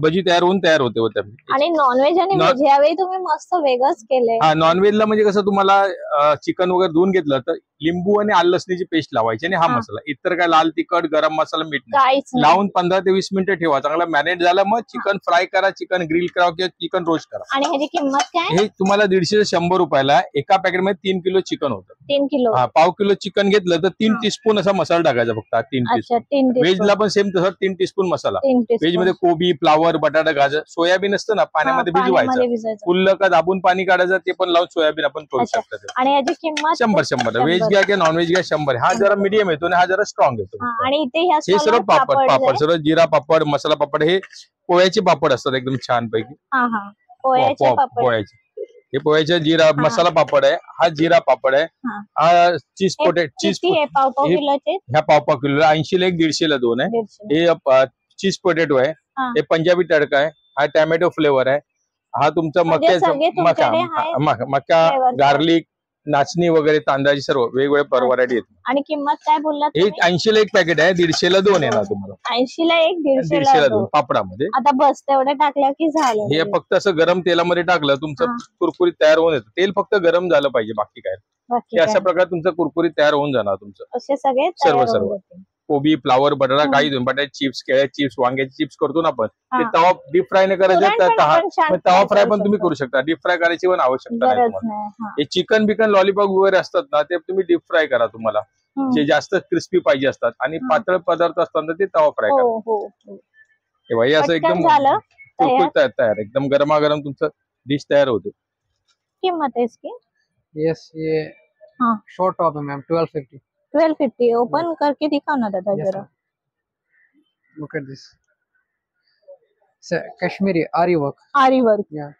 भजी तयार होते. आणि नॉनव्हेज आणि व्हेज यावेळी तुम्ही मस्त वेगळंच केलंय. हा नॉनव्हेजला म्हणजे कसं तुम्हाला चिकन वगैरे धुवून घेतलं तर लिंबू आणि आलं लसणीची पेस्ट लावायची आणि हा मसाला. इतर काय लाल तिखट, गरम मसाला, मीठ लावून 15 ते 20 मिनिटं ठेवा. चांगला मॅरिनेट झालं मग चिकन फ्राय करा, चिकन ग्रिल करा किंवा चिकन रोस्ट करा. आणि ह्याची किंमत काय? हे तुम्हाला 150 ते 100 रुपयाला. एका पॅकेटमध्ये 3 किलो चिकन होतं. 3 किलो. हा पाव किलो चिकन घेतलं तर 3 टीस्पून असा मसाला टाकायचा फक्त. 3 टीस्पून. व्हेजला पण सेम तसं 3 टीस्पून मसाला. व्हेज मध्ये कोबी, फ्लावर, बटाटा, गाजर, सोयाबीन असतं ना पाण्यामध्ये भिजवायचं. फुल्ल का दाबून पाणी काढायचं. ते पण लावून सोयाबीन आपण करू शकतो. आणि याची किंमत 100. व्हेज घ्या किंवा नॉनव्हेज घ्या 100. हा जरा मीडियम येतो आणि हा जरा स्ट्रॉंग येतो. आणि इथे हे सर्व पापड सर्व जिरा पापड, मसाला पापड. हे पोळ्याचे पापड असतात एकदम छान पैकी. पोळ्याचे. हे पोह्याचा जिरा मसाला पापड आहे, हा जिरा पापड आहे, हा चीज चीज पाव किलोचे ह्या पाव किलो 80 ला 1 150 ला 2 आहे. हे चीज पोटॅटो आहे, हे पंजाबी तडका आहे, हा टॅमॅटो फ्लेवर आहे, हा तुमचा मका गार्लिक नाचणी वगैरे तांदळाची सर्व वेगवेगळ्या व्हरायटी आहेत. आणि किंमत काय बोललात? हे 80 ला 1 पॅकेट आहे, 150 ला 2 येणार तुम्हाला. 80 ला 1 150 ला 2 पापडामध्ये. आता बस तेवढं टाकलं की झालं. हे फक्त असं गरम तेलामध्ये टाकलं तुमचं कुरकुरीत तयार होऊन येतं. तेल फक्त गरम झालं पाहिजे, बाकी काय. हे अशा प्रकारे तुमचं कुरकुरीत तयार होऊन जाणार तुमचं. असे सगळे सर्व कोबी फ्लावर बटाटा काही दोन बटाटे चिप्स केळ्या चिप्स वांग्याचे चिप्स करतो ना आपण, ते तवा डीप फ्राय ने करायचं. तवा फ्राय पण तुम्ही करू शकता, डीप फ्राय करायची पण आवश्यकता नाही तुम्हाला. हे चिकन बिकन लॉलीपॉप वगैरे असतात ना, ते तुम्ही डीप फ्राय करा तुम्हाला, जे जास्त क्रिस्पी पाहिजे असतात. आणि पातळ पदार्थ असतात ना, ते तवा फ्राय करा. हे भाई असं एकदम कुरकुरीत तयार एकदम गरमागरम तुमचं डिश तयार होते. किंमत आहे इसकी? यस, ये शॉर्ट टॉप है मैम 1250. 1250 ओपन करके दिखाओ ना दादा जरा. लुक एट दिस, कश्मीरी आरी वर्क. आरी वर्क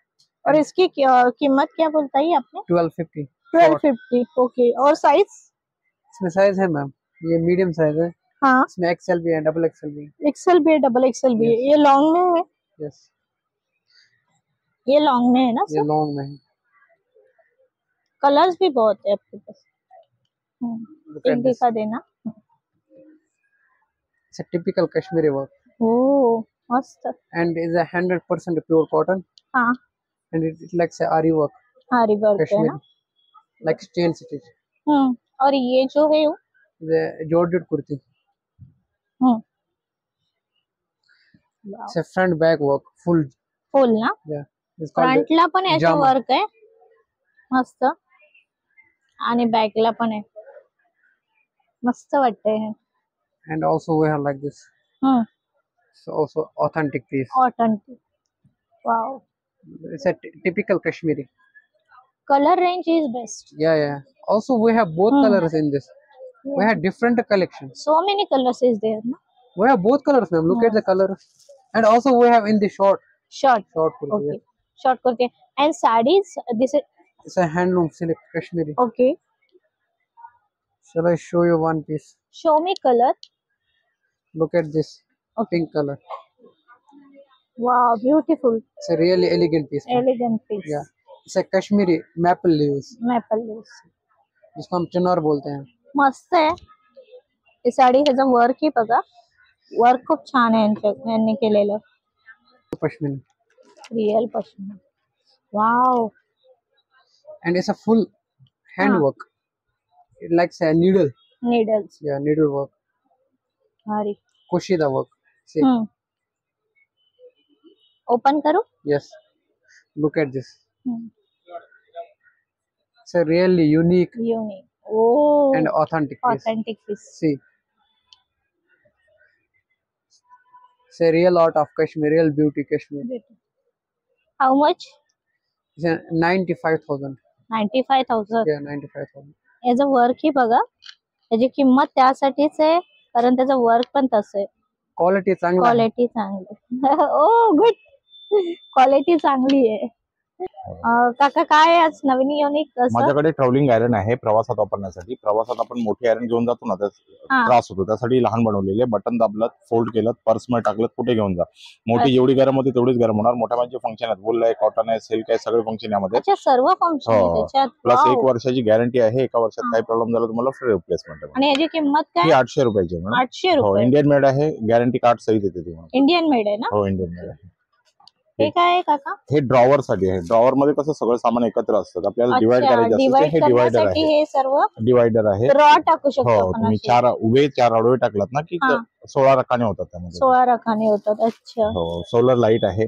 और इसकी कीमत क्या बोलता है आपने? 1250. 1250 ओके. और साइज? इसमें साइज है मैम, ये मीडियम साइज है. हाँ, इसमें एक्सएल भी है, डबल एक्सएल भी है. एक्सएल भी है, डबल एक्सएल भी है. ये लॉन्ग में है? यस, ये लॉन्ग में है ना? ये लॉन्ग में है. कलर्स भी बहुत है आपके पास. एक दिखा देना. It's a typical Kashmiri work. Oh, मस्त. And is a 100% pure cotton. हाँ. And it's like say ari work. आरी वर्क है Kashmiri. ना? Like chain stitch. और ये जो है वो? The Jordan kurti. It's a front back work, full. फुल ना? Yeah. It's called फ्रंटला पण याचं pajama. वर्क आहे मस्त, आणि बॅकला पण आहे मस्त वाटतंय हे. And also we have like this. So also authentic piece. Authentic. Wow. It's a typical Kashmiri. Color range is best. Yeah, yeah. Also we have both colors in this. We have different collections. So many colors is there, no? We have both colors, ma'am. Look at the colors. And also we have in the short. Short kurti. Okay. Short kurti. And sarees, this is? It's a handloom silk Kashmiri. Okay. Shall I show you one piece? Show me color. Look at this. Pink color. Wow, beautiful. It's a really elegant piece. Elegant piece. Yeah. It's a Kashmiri maple leaves. Maple leaves. जिसको हम चिनार बोलते हैं. मस्त आहे ही साडी. ह्याचं work ही बघा, work खूप छान आहे यांनी केलेलं. Pashmina. Real pashmina. Wow. And it's a full hand work. It likes a needle. Needles. Yeah, needle work. भारी. Kushida work. See. ओपन करू? Yes. Look at this. It's a really unique. Unique. Oh. And authentic piece. Authentic piece. See. It's a real art of Kashmir, real beauty Kashmir. How much? It's a 95,000. 95,000. Yeah, 95,000. याचं work ही बघा, त्याची किंमत त्यासाठीच आहे कारण त्याचं work पण तसं आहे. क्वालिटी चांगली. क्वालिटी चांगली. ओ गुड. क्वालिटी चांगली आहे. काका काय आज नवीन युनिक? माझ्याकडे ट्रॅव्हलिंग आयरन आहे प्रवासात वापरण्यासाठी. प्रवासात आपण मोठी आयरन घेऊन जातो ना, त्याचा त्रास होतो, त्यासाठी लहान बनवलेले. बटन दाबलं, फोल्ड केलं, पर्स मध्ये टाकलं, कुठे घेऊन जा. मोठी जेवढी गरम होती तेवढीच गरम होणार. मोठ्या म्हणजे फंक्शन आहेत, वूल आहे, कॉटन आहे, सिल्क आहे, सगळे फंक्शन यामध्ये. सर्व फंक्शन प्लस 1 वर्षाची गॅरंटी आहे. 1 वर्षात काही प्रॉब्लेम झाला तुम्हाला फ्री रिप्लेसमेंट आहे. आणि याची किंमत काय? 800 रुपयाची आहे. 800 हो, रुपये. इंडियन मेड आहे, गॅरंटी कार्ड सहित येते तुम्हाला. इंडियन मेड आहे ना? हो, इंडियन मेड आहे. हे काय आहे काका? हे ड्रॉवर साठी आहे. ड्रॉवर मध्ये कसं सगळं सामान एकत्र असतं, आपल्याला डिवाइड करायचं असतं. हे डिवायडर आहे. हे सर्व डिवायडर आहे. रॉ टाकू शकतो हो, आपण. तुम्ही 4 उभे 4 आडवे टाकलात ना की 16 रकाने होतात त्यामध्ये. 16 रकाने होतात. अच्छा. हो, सोलर लाईट आहे.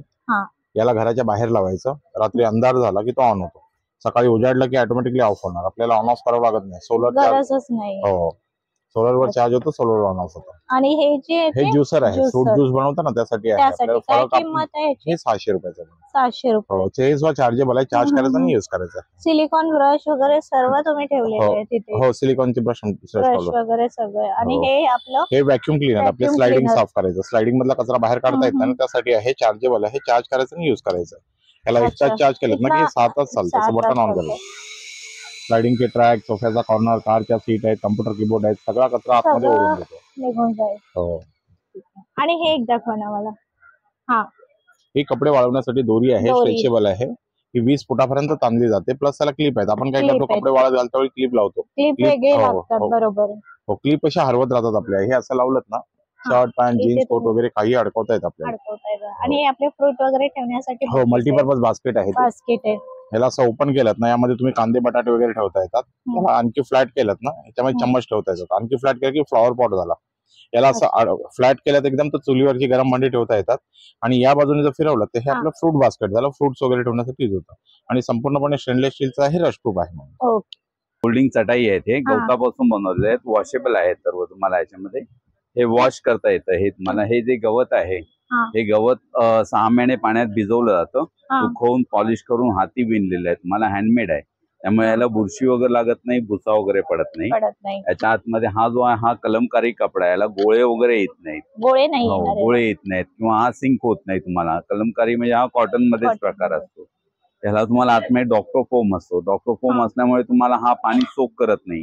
याला घराच्या बाहेर लावायचं. रात्री अंधार झाला की तो ऑन होतो. सकाळी उजाडला की ऑटोमॅटिकली ऑफ होणार. आपल्याला ऑन ऑफ करावं लागत नाही. सोलर गरजच नाही. हो, सोलर वर चार्ज होतो, सोलर ऑन ऑफ होतो. आणि हे जे हे ज्युसर आहे, फ्रूट ज्यूस बनवता ना त्यासाठी आहे. त्यासाठी काय किंमत आहे? हे 600 रुपयाचं. 600 रुपये. हो, चेस वा चार्जेबल आहे. चार्ज करायचा आणि युज करायचा. सिलिकॉन ब्रश वगैरे सर्व तुम्ही ठेवलेले आहे तिथे. हो, सिलिकॉनचे ब्रश वगैरे सगळे. आणि हे आपलं हे व्हॅक्यूम क्लीनर, आपले स्लायडिंग साफ करायचं. स्लायडिंग मधला कचरा बाहेर काढता येत नाही, त्यासाठी आहे. चार्जेबल आहे. चार्ज करायचं आणि युज करायचं. ह्याला एक्स्ट्रा अच्छा. चार्ज केलेत ना की हे 6 तास चालतं. 6 बटन ऑन तास करायचं. स्लायडिंगचे ट्रॅक, सोफ्याचा कॉर्नर, कारच्या सीट आहेत, कम्प्युटर कीबोर्ड आहेत, सगळा कचरा आतमध्ये सगळं ओढून देतो. निघून जाईल. हो. आणि हे एक दाखवा ना मला. हा ही कपडे वाळवण्यासाठी दोरी आहे, दोरी. स्ट्रेचेबल आहे. ही 20 फुटापर्यंत ताणली जाते. प्लस त्याला क्लिप आहेत. आपण काय Clip करतो आहेत. कपडे वाळत घालतो वेळी क्लिप लावतो. क्लिप Clip- वेगळे हो, लागतात हो. बरोबर. हो, क्लिप अशा हरवत राहतात आपल्या. हे असं लावलं ना शर्ट पॅन्ट इथे जीन्स कोट तुम्ही- वगैरे काही अडकवता येत आपल्याला. अडकवता येतं. आणि हे आपले फ्रूट वगैरे ठेवण्यासाठी हो, मल्टीपर्पज बास्केट आहे ते. बास्केट आहे. ह्याला असं ओपन केलं ना यामध्ये तुम्ही कांदे बटाटे वगैरे ठेवता येतात. त्याला आणखी फ्लॅट केलं ना याच्यामध्ये चम्मच ठेवता येतात. आणखी फ्लॅट केलं की फ्लॉवर पॉट झाला. याला असं फ्लॅट केलं तर एकदम तर चुलीवरची गरम भांडी ठेवता येतात. आणि या बाजूने जर फिरवलं तर हे आपलं फ्रूट बास्केट झालं. फ्रुट्स वगैरे ठेवण्यासाठी यूज होतं. आणि संपूर्णपणे स्टेनलेस स्टीलचा हे रशप्रूफ आहे. फोल्डिंग चटाई आहेत, हे गवतापासून बनवलेले आहेत, वॉशेबल आहेत सर्व. तुम्हाला याच्यामध्ये हे वॉश करता येतं. हे तुम्हाला हे जे गवत आहे हे गवत 6 महिने पाण्यात भिजवलं जातं, सुकवून पॉलिश करून हाती विणलेलं आहे. तुम्हाला हँडमेड आहे, त्यामुळे याला बुरशी वगैरे लागत नाही, भुसा वगैरे पडत नाही. याच्या आतमध्ये हा जो आहे हा कलमकारी कपडा आहे, याला गोळे वगैरे येत नाहीत. गोळे नाही हो, येणार आहे. गोळे येत नाहीत किंवा हा सिंक होत नाही तुम्हाला. कलमकारी म्हणजे हा कॉटन मध्येच प्रकार असतो. त्याला तुम्हाला आतमध्ये डॉक्टर फोम असतो. डॉक्टर फोम असल्यामुळे तुम्हाला हा पाणी सोक करत नाही.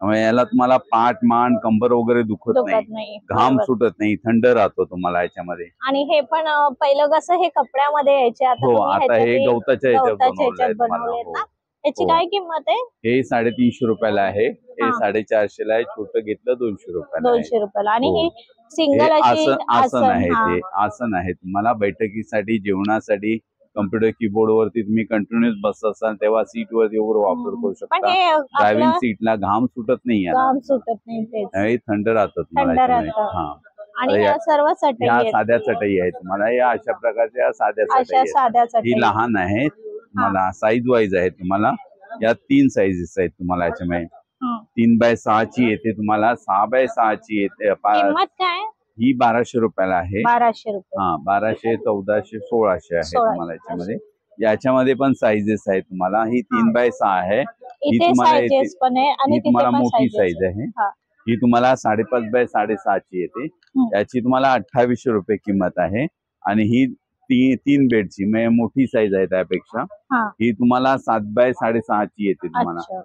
त्यामुळे याला तुम्हाला पाठ मान कंबर वगैरे दुखत नाही, घाम सुटत नाही, थंड राहतो तुम्हाला याच्यामध्ये. आणि हे पण पहिलं कसं हे कपड्यामध्ये यायचे, आता हो, तुम्ही आता हे ह्याच्यात गवताच्या ह्याच्यात ह्याच्यात बनवलंय बनवलेत तुम्हाला. ना. याची काय किंमत आहे? हे 350 रुपयाला आहे, हे 450 ला आहे, छोटं घेतलं 200 रुपयाला आहे. 200 रुपयाला. आणि हो. हे सिंगल हे अशी आसन आहे, हा. ते आसन आहे तुम्हाला बैठकीसाठी, जेवणासाठी, कम्प्युटर कीबोर्ड वरती तुम्ही कंटिन्युअस बसत असाल तेव्हा सीट वरती वगैरे वापर करू पण शकता. हे ड्रायव्हिंग आपलं सीटला घाम सुटत नाही याला. काम सुटत नाही तेच. हे थंड राहतं तुम्हाला थंड याच्यामध्ये. राहतं. हा. आणि तर ह्या सर्व चटई या आहेत. साध्या चटई आहेत तुम्हाला, या अशा प्रकारच्या साध्या अशा चटई साध्या आहेत. चटई. ही लहान आहे तुम्हाला, साईज वाईज आहे तुम्हाला. या 3 साईजेस आहेत तुम्हाला याच्यामध्ये. 3x6 ची येते तुम्हाला, 6x6 ची येते. किंमत काय? ही 1200 रुपयाला आहे. 1200 रुपये. हा, 1200, 1400, 1600 आहे तुम्हाला याच्यामध्ये. याच्यामध्ये पण साईजेस आहेत तुम्हाला. ही 3x6 आहे. ही इथे तुम्हाला साइजेस पण आहे आणि ही तिथे तुम्हाला पण मोठी sizes साईज आहे. हा. ही तुम्हाला 5.5x6.5 ची येते. याची तुम्हाला 2800 रुपये किंमत आहे. आणि ही 3 बेडची म्हणजे मोठी साईज आहे त्यापेक्षा. हा. ही तुम्हाला 7x6.5 ची येते तुम्हाला. अच्छा.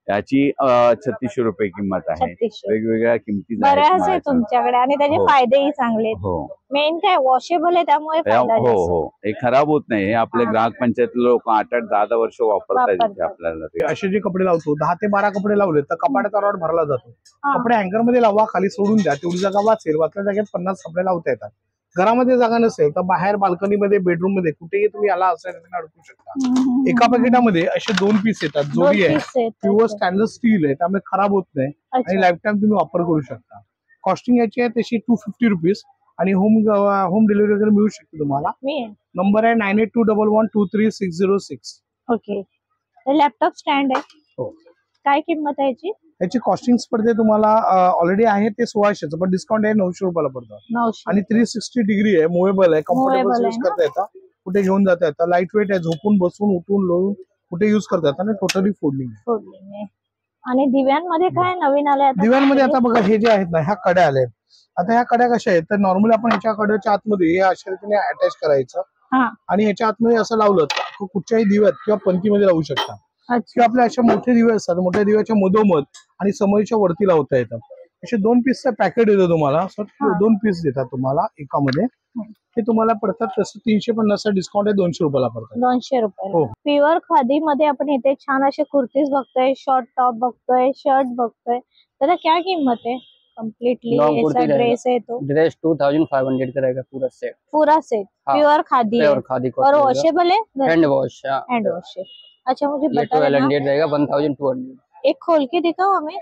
याची 3600 रुपये किंमत आहे. 3600. वेगवेगळ्या किमती बऱ्याच आहे तुमच्याकडे आणि त्याचे हो. फायदेही चांगले आहेत. हो मेन काय वॉशेबल आहे त्यामुळे फायदा हो जास्त. हो, हे खराब होत नाही. हे आपले ग्राहक पंचायत लोक 8-8, 10-10 वर्ष वापरतात इथे आपल्याला ते. असे जे कपडे लावतो 10 ते 12 कपडे लावले तर कपाटाचा रॉड भरला जातो. कपडे हँगर मध्ये लावा, खाली सोडून द्या, तेवढी जागा वाचेल. वाचल्या जागेत 50 कपडे लावता येतात. घरामध्ये जागा नसेल तर बाहेर बाल्कनी मध्ये, बेडरूम मध्ये कुठेही तुम्ही याला असं अडकू शकता. एका पॅकेटामध्ये असे 2 पीस येतात. जोडी आहे, प्युअर स्टँडर्ड स्टील आहे, त्यामुळे खराब होत नाही आणि लाईफ टाइम तुम्ही वापर करू शकता. कॉस्टिंग याची आहे तशी 250 रुपीज आणि होम डिलिव्हरी वगैरे मिळू शकते तुम्हाला. नंबर आहे 9821123606. ओके. लॅपटॉप स्टँड आहे. हो. काय किंमत आहे याची? याची कॉस्टिंग पडते तुम्हाला ऑलरेडी आहे ते 1600चं, पण डिस्काउंट आहे 900 रुपयाला पडतं. 900. आणि 360 डिग्री आहे, मूवेबल आहे, कम्फर्टेबल Movable यूज आहे ना? करता येतं, कुठे घेऊन जाता येतं, लाईट वेट आहे, झोपून बसून उठून लोळून कुठे युज करता येतं आणि टोटली फोल्डिंग आहे. फोल्डिंग आहे. आणि दिव्यांमध्ये काय नवीन आले आता? दिव्यांमध्ये आता बघा हे जे आहेत ना, ह्या कड्या आल्या आहेत. आता ह्या कड्या कशा आहेत तर नॉर्मली आपण ह्याच्या कड्याच्या आतमध्ये हे अशा रीतीने अटॅच करायचं आणि ह्याच्या आतमध्ये असं लावलं तर कुठच्याही दिव्यात किंवा पंथीमध्ये लावू शकता. किंवा आपल्या अशा मोठे दिवे असतात, मोठ्या दिव्याच्या मधोमध आणि समोरच्या वरती लावता येतात. असे 2 पीसचं पॅकेट येतं तुम्हाला. 2 पीस देतात तुम्हाला एकामध्ये. हे तुम्हाला पडतात तसं 350 डिस्काउंट आहे, 200 रुपयाला पडतात. 200 रुपये. हो. प्युअर खादी मध्ये आपण इथे छान असे कुर्तीज बघतोय, शॉर्ट टॉप बघतोय, शर्ट बघतोय. त्याला क्या किंमत है? कंप्लीटली ऐसा ड्रेस है तो ड्रेस 2500 का रहेगा पूरा सेट. पूरा सेट प्योर खादी है और वॉशेबल है, हैंड वॉश. हैंड वॉश है. अच्छा मुझे ये बता देना, 1200 रहेगा, 1200. एक खोल के दिखाओ हमें.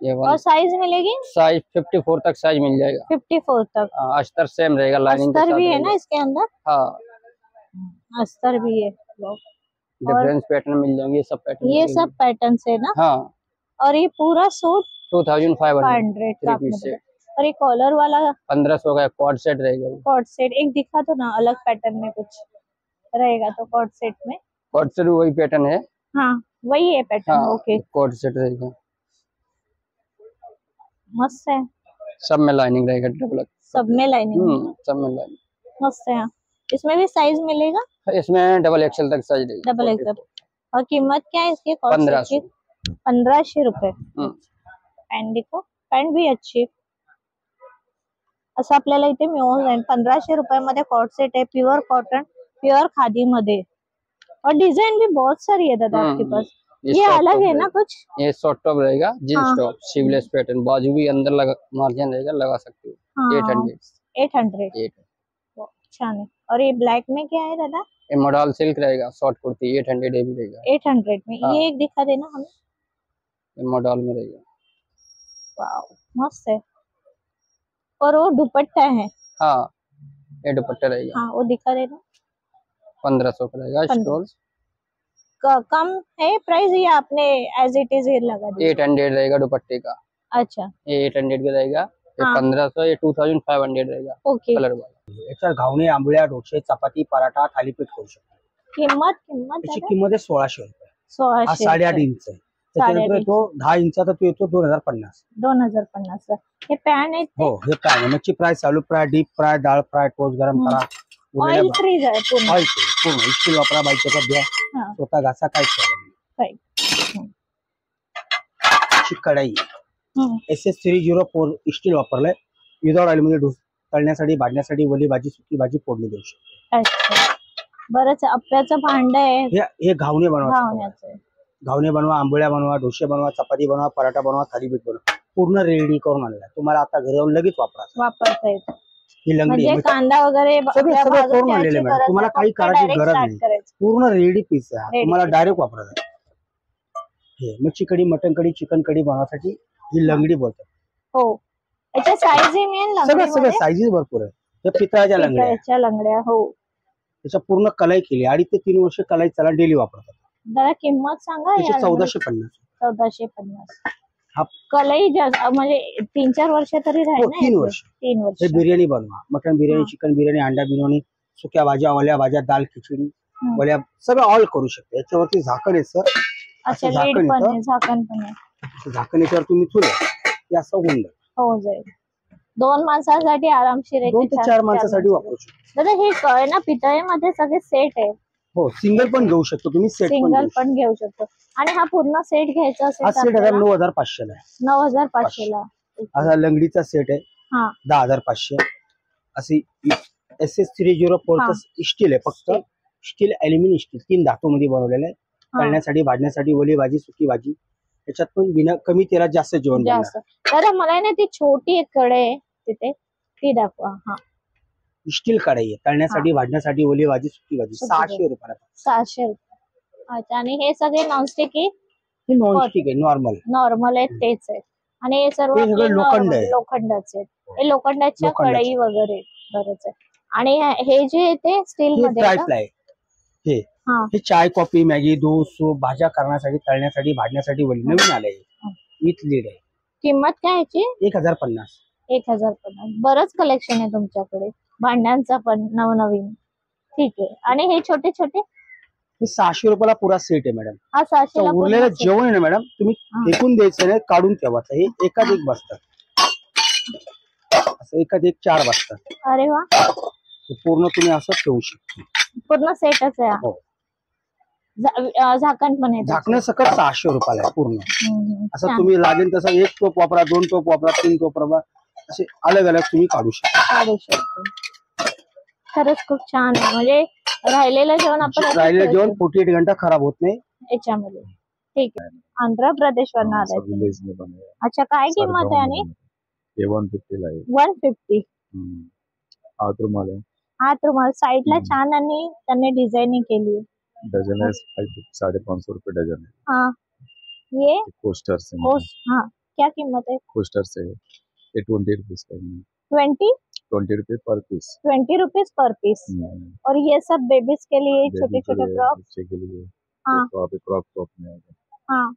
ये और साइज मिलेगी? साइज 54 तक साइज मिल जाएगा. 54 तक. अस्तर सेम रहेगा, लाइनिंग अस्तर भी है ना इसके अंदर? हाँ, अस्तर भी है. डिफरेंस पैटर्न मिल जाएंगे, सब पैटर्न. ये सब पैटर्न है ना? हाँ. और ये पूरा सूट 2500 का आपने बताया. और ये कॉलर वाला 1500 का कॉर्ड सेट रहेगा. कॉर्ड सेट एक दिखा तो ना, अलग पैटर्न में कुछ रहेगा तो कॉर्ड सेट में. कॉर्ड सेट वही पैटर्न है. हाँ वही है पैटर्न. हाँ, ओके. कॉर्ड सेट रहेगा, मस्त है. सब में लाइनिंग रहेगा, डबल. सब में लाइनिंग. सब में लाइनिंग मस्त है. इसमें भी साइज मिलेगा? इसमें डबल एक्सएल तक साइज रहेगी। Double XL. और कीमत क्या है इसकी? 1500। 1500 रुपए। पॅन्ट देखो, पॅन्ट भी अच्छी। असं आपल्याला इथे मिळून जाईल 1500 रुपयामध्ये कॉट सेट है, प्योर कॉटन, प्योर खादी मध्ये। और डिजाइन भी बहुत सारी है दादा आपके पास। ये अलग है ना कुछ? ये शॉर्ट टॉप रहेगा, जींस टॉप, स्लीवलेस पैटर्न, बाजू भी अंदर लगा मार्जिन रहेगा, लगा सकते हो। 800। छान है। और ये ब्लैक में क्या है दादा? ये मॉडल सिल्क रहेगा, शॉर्ट कुर्ती 800 भी रहेगा। 800 में। ये एक दिखा देना हमें। ये मॉडल में रहेगा। वाव, मस्त है। और वो दुपट्टा है? हाँ, ये दुपट्टा रहेगा। हाँ, वो दिखा देना। 1500 का रहेगा। स्टोल्स कम है प्राइस या आपने एज इट इज लगा दिया? 800 रहेगा दुपट्टे का। अच्छा, ये 800 का रहेगा। ये 1500, ये 2500 रहेगा। ओके। कलर वाला। याच्यात घावणे, आंबोळ्या, डोसे, चपाती, पराठा, थालीपीठ करू शकतो। किंमत त्याची किंमत आहे 1600 रुपये। 1600। हा 8.5 इंच आहे। त्याच्यानंतर येतो 10 इंचाचा, तो येतो 2050। 2050। हे पॅन आहे? हो, हे पॅन आहे। मच्छी फ्राय, चालू फ्राय, डीप फ्राय, डाळ फ्राय, टोस्ट गरम करा। ऑइल फ्री आहे पूर्ण? ऑइल फ्री पूर्ण। इस्टील वापरा, बाईच्या द्या, स्वतः घासा, काहीच करायचं नाही। कढाई SS304 स्टील वापरलंय। विदाउट ऑइल मध्ये तळण्यासाठी, भाजण्यासाठी, वली भाजी, सुकी भाजी फोडणी देऊ शकतो। अच्छा, बरंच अप्प्याचं भांड आहे हे घावणे बनवा, घावण्याचं। घावणे बनवा, आंबोळ्या बनवा, डोसे बनवा, चपाती बनवा, पराठा बनवा, थालीपीठ बनवा, पूर्ण रेडी करून आणलाय। तुम्हाला आता घरी जाऊन लगेच वापरता येतं। ही लंगडी म्हणजे कांदा वगैरे सगळं करून आणलेले मॅडम। तुम्हाला काही करायची गरज नाही, पूर्ण रेडी पीस आहे। तुम्हाला डायरेक्ट वापरायचा। हे मच्छी कढी, मटन कढी, चिकन कढी बनवण्यासाठी ही लंगडी बोलतात। हो, याच्या साईज सगळं साईजेस भरपूर आहे। त्या पितळाच्या लंगड्या। हो, त्याच्या पूर्ण कलाई केली। 2.5 ते 3 वर्ष कलाई त्याला डेली वापरतात। जरा किंमत सांगा। 1450। 1450। कलाई म्हणजे 3-4 वर्ष तरी राहील ना? 3 वर्ष। 3 वर्ष। हे बिर्याणी बनवा, मटन बिर्याणी, चिकन बिर्याणी, अंडा बिर्याणी, सुक्या भाज्या, ओल्या भाज्या, दाल खिचडी, वल्या सगळं ऑल करू शकता। याच्यावरती झाकण आहे सर। अच्छा, लीड पण आहे, झाकण पण आहे। झाकण याच्यावर तुम्ही ठेवलं असं होऊन जाईल। हो जाईल। 2 माणसांसाठी आरामशीर आहे। 2 ते 4 माणसासाठी वापरू शकतो। दादा हे काय ना, पितळेमध्ये सगळे सेट आहे? हो, सिंगल पण घेऊ शकतो तुम्ही, सेट पण घेऊ शकतो। आणि हा पूर्ण सेट घ्यायचा असेल हा सेट 9500 ला आहे। 9500 ला। असा लंगडीचा सेट आहे 10500। अशी SS304 स्टील आहे, फक्त स्टील, अॅल्युमिनियम स्टील, 3 धातू मध्ये बनवलेलं आहे। तळण्यासाठी, भाजण्यासाठी, वली भाजी, सुकी भाजी, याच्यात पण बिना कमी तेलात जास्त जेवण बनणार। दादा मला ना ती छोटी एक कढई आहे तिथे, ती दाखवा। स्टील कढई आहे, तळण्यासाठी, भाजण्यासाठी, ओली भाजी, सुकी भाजी, 600 रुपयाला। 600 रुपये। अच्छा, आणि हे सगळे नॉनस्टिक आहे? नॉनस्टिक आहे, नॉर्मल आहे, तेच आहे। आणि हे सर्व लोखंडाचे आहेत। हे लोखंडाच्या कढई वगैरे बरंच आहे। आणि हे जे ते स्टील मध्ये हे चाय, कॉफी, मॅगी, दूध, सूप, भाज्या करण्यासाठी, तळण्यासाठी, भाजण्यासाठी वली नवीन आलंय विथ लीड आहे। किंमत काय याची? 1050। 1050। बरंच कलेक्शन आहे तुमच्याकडे भांड्यांचा पण नवनवीन। ठीक आहे। आणि हे छोटे छोटे? हे 600 रुपयाला पुरा सेट आहे मॅडम। हा 600 ला उरलेलं जेवण आहे ना मॅडम, तुम्ही फेकून द्यायचं नाही, काढून ठेवायचं। हे एकात एक बसतात, असं एकात एक 4 बसतात। अरे वा, पूर्ण तुम्ही असं ठेवू शकता। पूर्ण सेटच आहे। झाकण पण आहे? झाकण सकट 600 रुपयाला आहे पूर्ण। असं तुम्ही लागेल तसं 1 टोप वापरा, 2 टोप वापरा, 3 टोप वापरा, असे अलग अलग तुम्ही काढू शकता। खरंच खूप छान आहे। म्हणजे राहिलेलं जेवण आपण 48 घंटा खराब होत नाही याच्यामध्ये। ठीक आहे। आंध्र प्रदेश वरून आलाय? अच्छा, काय किंमत आहे? आणि 150 ला आहे। 150। हात रुमाल आहे। हात रुमाल साईडला छान, आणि त्यांनी डिझाइनिंग केली। डजन है 550 रुपए डजन है। हाँ, ये कोस्टर से। हाँ, क्या कीमत है? कोस्टर से ये 20 रुपीज का। 20 रुपए per piece. 20 rupees per piece. और ये सब बेबीज के लिए छोटे छोटे फ्रॉक, बच्चे के लिए। हाँ, क्रॉप टॉप में हाँ,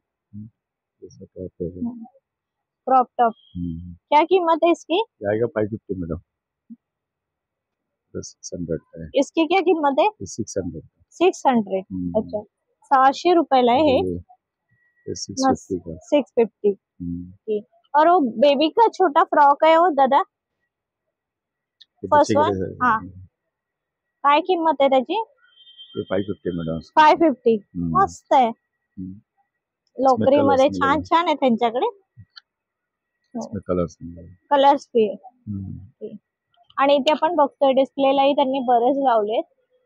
क्रॉप टॉप। क्या कीमत है इसकी? आएगा 550 मैडम। 600 का है। इसकी क्या कीमत है? 600। 600। अच्छा, 600 रुपयाला है ये। 650 का। 650। और वो बेबी का छोटा फ्रॉक है वो दादा, फर्स्ट वन? हाँ, काय किंमत आहे त्याची? 550 मॅडम. 550. मस्त आहे. लोकरी मध्ये कलर्स छान छान आहे त्यांच्याकडे. कलर्स कलर्स बी आणि इथे आपण बघतोय डिस्प्लेलाही त्यांनी बरेच लावलेत.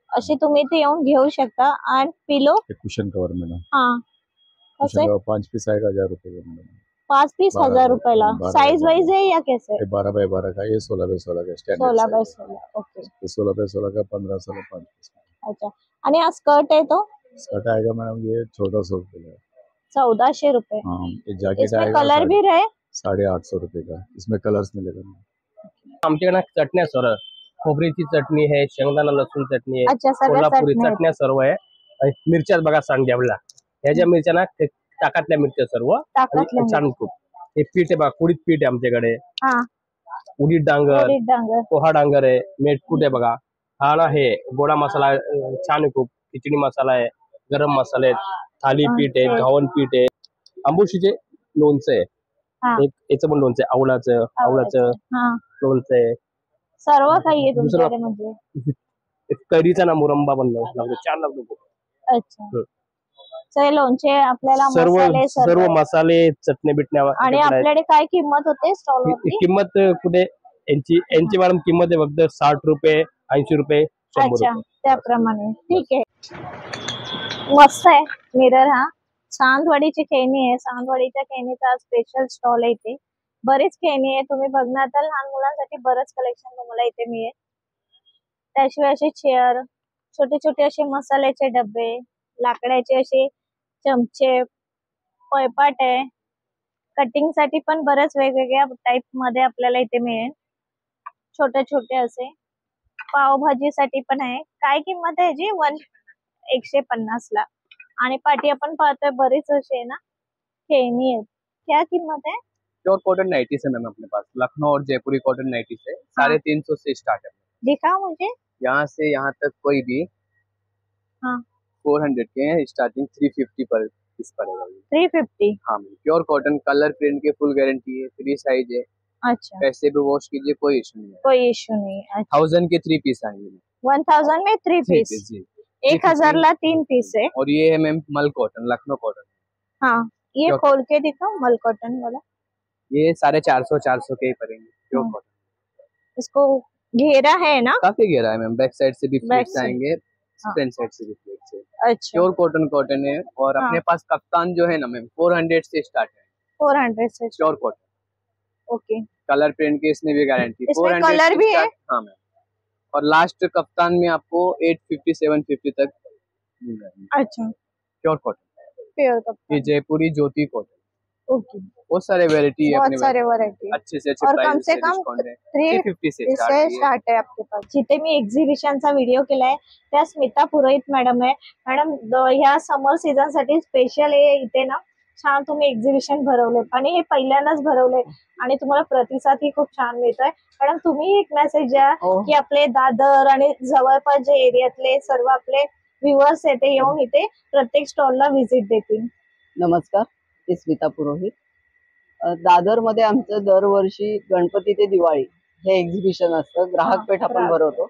असे तुम्ही इथे येऊन घेऊ शकता. आणि पिलो कुशन कवर मॅडम. हा कुशन कवर 5 पीस आहे 1000 रुपये का मॅडम? 5 पीस 1000 रुपयाला. साइज वाइज है या कैसे? 12 बाय 12 का, ये 16 बाय 16 का स्टैंडर्ड 16 बाय 16. ओके. 16 बाय 16 का 1500 5 पीस. अच्छा. आणि हा स्कर्ट है तो? स्कर्ट आएगा मैडम ये 1400 रुपये का. 1400 रुपये. हाँ, ये जैकेट इसमें आएगा कलर भी रहे? 850 रुपये का. इसमें कलर्स मिलेगा. आमच्याकडे चटण्या सर्व, खोबरीची चटणी आहे, शेंगदाणा लसूण चटणी आहे, अच्छा, सगळ्या कोल्हापुरी चटण्या आहेत. चटण्या सर्व आहे. आणि मिरच्या बघा सांग्यावला, ह्या ज्या मिरच्या ना ते ताकातल्या मिरच्या सर्व. ताकातल्या आणि छान खूप. हे पीठ आहे बघा, कुडीत पीठ आहे आमच्याकडे. हा. उडीद डांगर, उडीद डांगर. पोहा डांगर आहे, मेटकूट आहे बघा. हा ना हे गोडा मसाला छान आहे खूप. खिचडी मसाला आहे, गरम मसाले आहेत, थाली पीठ आहे, घावन पीठ आहे, आंबोशीचे लोणचं आहे. याचं पण लोणचं आहे, आवळाचं लोणचं आहे. सर्व काही आहे तुमच्याकडे म्हणजे. कैरीचा ना मुरंबा बनवतो, छान लागतो. अच्छा. लोणचे आपल्याला सर्व मसाले सर्व मसाले चटणी बिटण्या. आणि आपल्याकडे काय किंमत होते स्टॉल वरती? किंमत कुठे यांची मॅडम किंमत आहे फक्त 60 रुपये 80 रुपये 100 अच्छा, रुपये. त्याप्रमाणे. ठीक आहे. मस्त आहे मिरर हा. सावंतवाडीची खेळणी आहे. सावंतवाडीच्या खेळणीचा स्पेशल स्टॉल आहे इथे. बरेच खेळणी आहे. तुम्ही बघणार तर लहान मुलांसाठी बरंच कलेक्शन तुम्हाला इथे मिळेल. त्याशिवाय असे चेअर, छोटे छोटे असे मसाल्याचे डबे, लाकडाचे असे चमचे, पळपाट आहे. कटिंग साठी पण बऱ्याच वेगवेगळ्या टाइप मध्ये आपल्याला इथे मिळेल. छोटे छोटे असे पावभाजीसाठी पण आहे. काय किंमत आहे जी? 150 ला. आणि पाठी आपण पाहतोय बरीच असे ना खेळणी आहेत. क्या किंमत है? प्योर कॉटन नाइटीज है मैम अपने पास, लखनऊ और जयपुरी कॉटन नाइटीज है। 350 से स्टार्ट है। दिखाओ मुझे। यहाँ से यहाँ तक कोई भी 400 के हैं, स्टार्टिंग 350 पर पीस पड़ेगा। 350? हाँ ma'am, pure cotton, colour print के फुल गारंटी है, 3 साइज है। अच्छा, पैसे भी वॉश कीजिए, कोई इशू नहीं है। कोई इश्यू नहीं। अच्छा, 1000 के 3 पीस आएंगे। 1000 में 3 पीस? 1000 ला 3 पीस है। और ये है मैम मल कॉटन, लखनऊ कॉटन। हाँ, ये खोल के दिखाओ मल कॉटन वाला। ये 450 के ही पड़ेंगे, प्योर कॉटन। इसको घेरा है ना? काफी घेरा है मैम, बैक साइड से भी फ्लेट्स आएंगे, फ्रंट साइड से भी फ्लेट्स है। अच्छा, प्योर कॉटन है। और अपने पास कप्तान जो है ना मैम 400 से स्टार्ट है। 400 से pure cotton. Okay. Colour print की इसमें भी गारंटी। इसमें कलर भी है? हाँ मैम। और लास्ट कप्तान में आपको 850 750 तक मिल जाएंगे। अच्छा, प्योर कॉटन। प्योर कप्तान। ये जयपुरी ज्योति कॉटन। ओके, बहुत सारे वेरायटी है, बहुत सारे वैरायटी अच्छे से अच्छे और प्राइस कम से कम 350 से स्टार्ट है आपके पास। जिथे मी एक्झिबिशनचा व्हिडिओ केलाय त्या स्मिता पुरोहित मॅडम आहे। मॅडम ह्या समर सीझन साठी स्पेशल इथे ना छान तुम्ही एक्झिबिशन भरवले आणि हे पहिल्यांदाच भरवले आणि तुम्हाला प्रतिसाद ही खूप छान मिळतोय। मॅडम तुम्ही एक मेसेज द्या की आपले दादर आणि जवळपास जे एरियातले सर्व आपले व्ह्युअर्स येते येऊन इथे प्रत्येक स्टॉलला व्हिजिट देतील। नमस्कार, मी स्मिता पुरोहित। दादर मध्ये आमचं दरवर्षी गणपती ते दिवाळी हे एक्झिबिशन असतं, ग्राहक पेठ आपण भरवतो।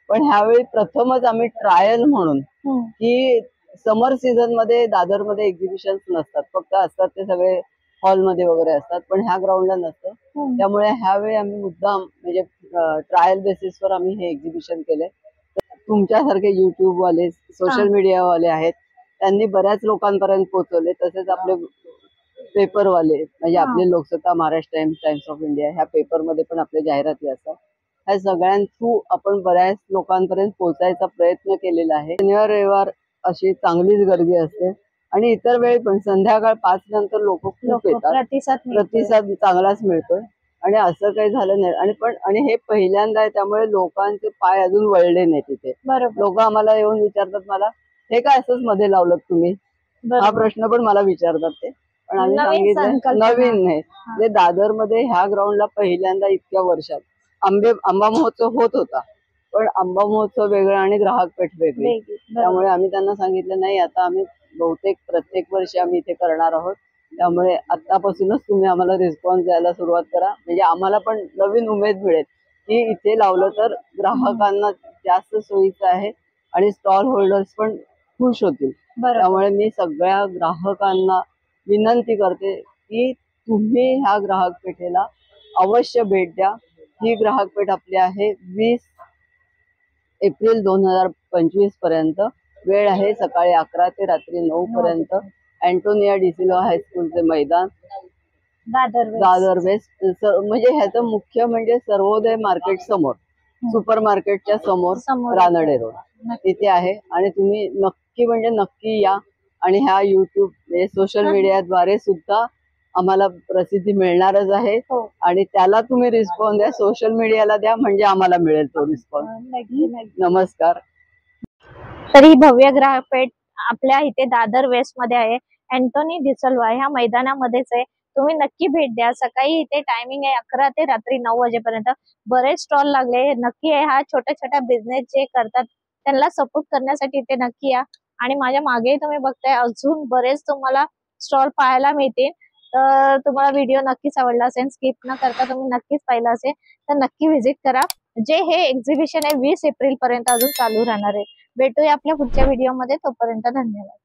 पण ह्यावेळी प्रथमच आम्ही ट्रायल म्हणून की समर सीझन मध्ये दादर मध्ये एक्झिबिशन नसतात, फक्त असतात ते सगळे हॉलमध्ये वगैरे असतात, पण ह्या ग्राउंडला नसतं। त्यामुळे ह्यावेळी आम्ही मुद्दाम म्हणजे ट्रायल बेसिसवर आम्ही हे एक्झिबिशन केले। तुमच्यासारखे युट्यूब वाले, सोशल मीडिया वाले आहेत, त्यांनी बऱ्याच लोकांपर्यंत पोहोचवले। तसेच आपले पेपरवाले म्हणजे आपले Loksatta, Maharashtra times, times of India ह्या पेपरमध्ये पण आपल्या जाहिराती असतात। ह्या सगळ्यांथ्रू आपण बऱ्याच लोकांपर्यंत पोहोचायचा प्रयत्न केलेला आहे। शनिवार रविवार अशी चांगलीच गर्दी असते आणि इतर वेळी पण संध्याकाळ 5 नंतर लोक खूप येतात, प्रतिसाद चांगलाच मिळतोय आणि असं काही झालं नाही। आणि हे पहिल्यांदा आहे, त्यामुळे लोकांचे पाय अजून वळले नाही तिथे। लोक आम्हाला येऊन विचारतात, मला हे काय असंच मध्ये लावलं तुम्ही, हा प्रश्न पण मला विचारतात ते। पण आम्ही सांगितलं नवीन नाही, म्हणजे दादर मध्ये ह्या ग्राउंडला पहिल्यांदा इतक्या वर्षात आंबा महोत्सव होत होता, पण आंबा महोत्सव वेगळा आणि ग्राहक पेठ वेगळी। त्यामुळे आम्ही त्यांना सांगितलं नाही, आता आम्ही बहुतेक प्रत्येक वर्षी आम्ही इथे करणार आहोत, त्यामुळे आतापासूनच तुम्ही आम्हाला रिस्पॉन्स द्यायला सुरुवात करा, म्हणजे आम्हाला पण नवीन उमेद मिळेल की इथे लावलं तर ग्राहकांना जास्त सोयीचं आहे आणि स्टॉल होल्डर्स पण खुश होतील. त्यामुळे मी सगळ्या ग्राहकांना विनंती करते की तुम्ही ह्या ग्राहक पेठेला अवश्य भेट द्या. ही ग्राहक पेठ आपली आहे 20 एप्रिल 2025 पर्यंत. वेळ आहे सकाळी 11 ते रात्री 9 पर्यंत. अँटोनिया डिसिल्वा हायस्कूलचे मैदान, दादर वेस्ट. म्हणजे ह्याचं मुख्य म्हणजे सर्वोदय मार्केट समोर, सुपर मार्केटच्या समोर रानडे रोड तिथे आहे. आणि तुम्ही नक्की म्हणजे नक्की या. आणि ह्या युट्यूब म्हणजे सोशल मीडियाद्वारे सुद्धा आम्हाला प्रसिद्धी मिळणारच आहे. आणि त्याला तुम्ही रिस्पॉन्स द्या, सोशल मीडियाला द्या, म्हणजे आम्हाला मिळेल तो रिस्पॉन्स. नमस्कार. तर ही भव्य ग्राहक पेठ आपल्या इथे दादर वेस्ट मध्ये आहे. अँटोनी डिसल्वा ह्या मैदानामध्येच आहे. तुम्ही नक्की भेट द्या. सकाळी इथे टायमिंग आहे 11 ते रात्री 9 वाजेपर्यंत. बरेच स्टॉल लागले. नक्की आहे. हा छोट्या छोट्या बिझनेस जे करतात त्यांना सपोर्ट करण्यासाठी इथे नक्की या. आणि माझ्या मागे तुम्ही बघताय अजून बरेच तुम्हाला स्टॉल पाहायला मिळतील. तर तुम्हाला व्हिडिओ नक्कीच आवडला असेल, स्किप न करता तुम्ही नक्कीच पाहिला असेल तर नक्की व्हिजिट करा. जे हे एक्झिबिशन आहे 20 एप्रिल पर्यंत अजून चालू राहणार आहे. भेटूया आपल्या पुढच्या व्हिडिओमध्ये. तोपर्यंत धन्यवाद.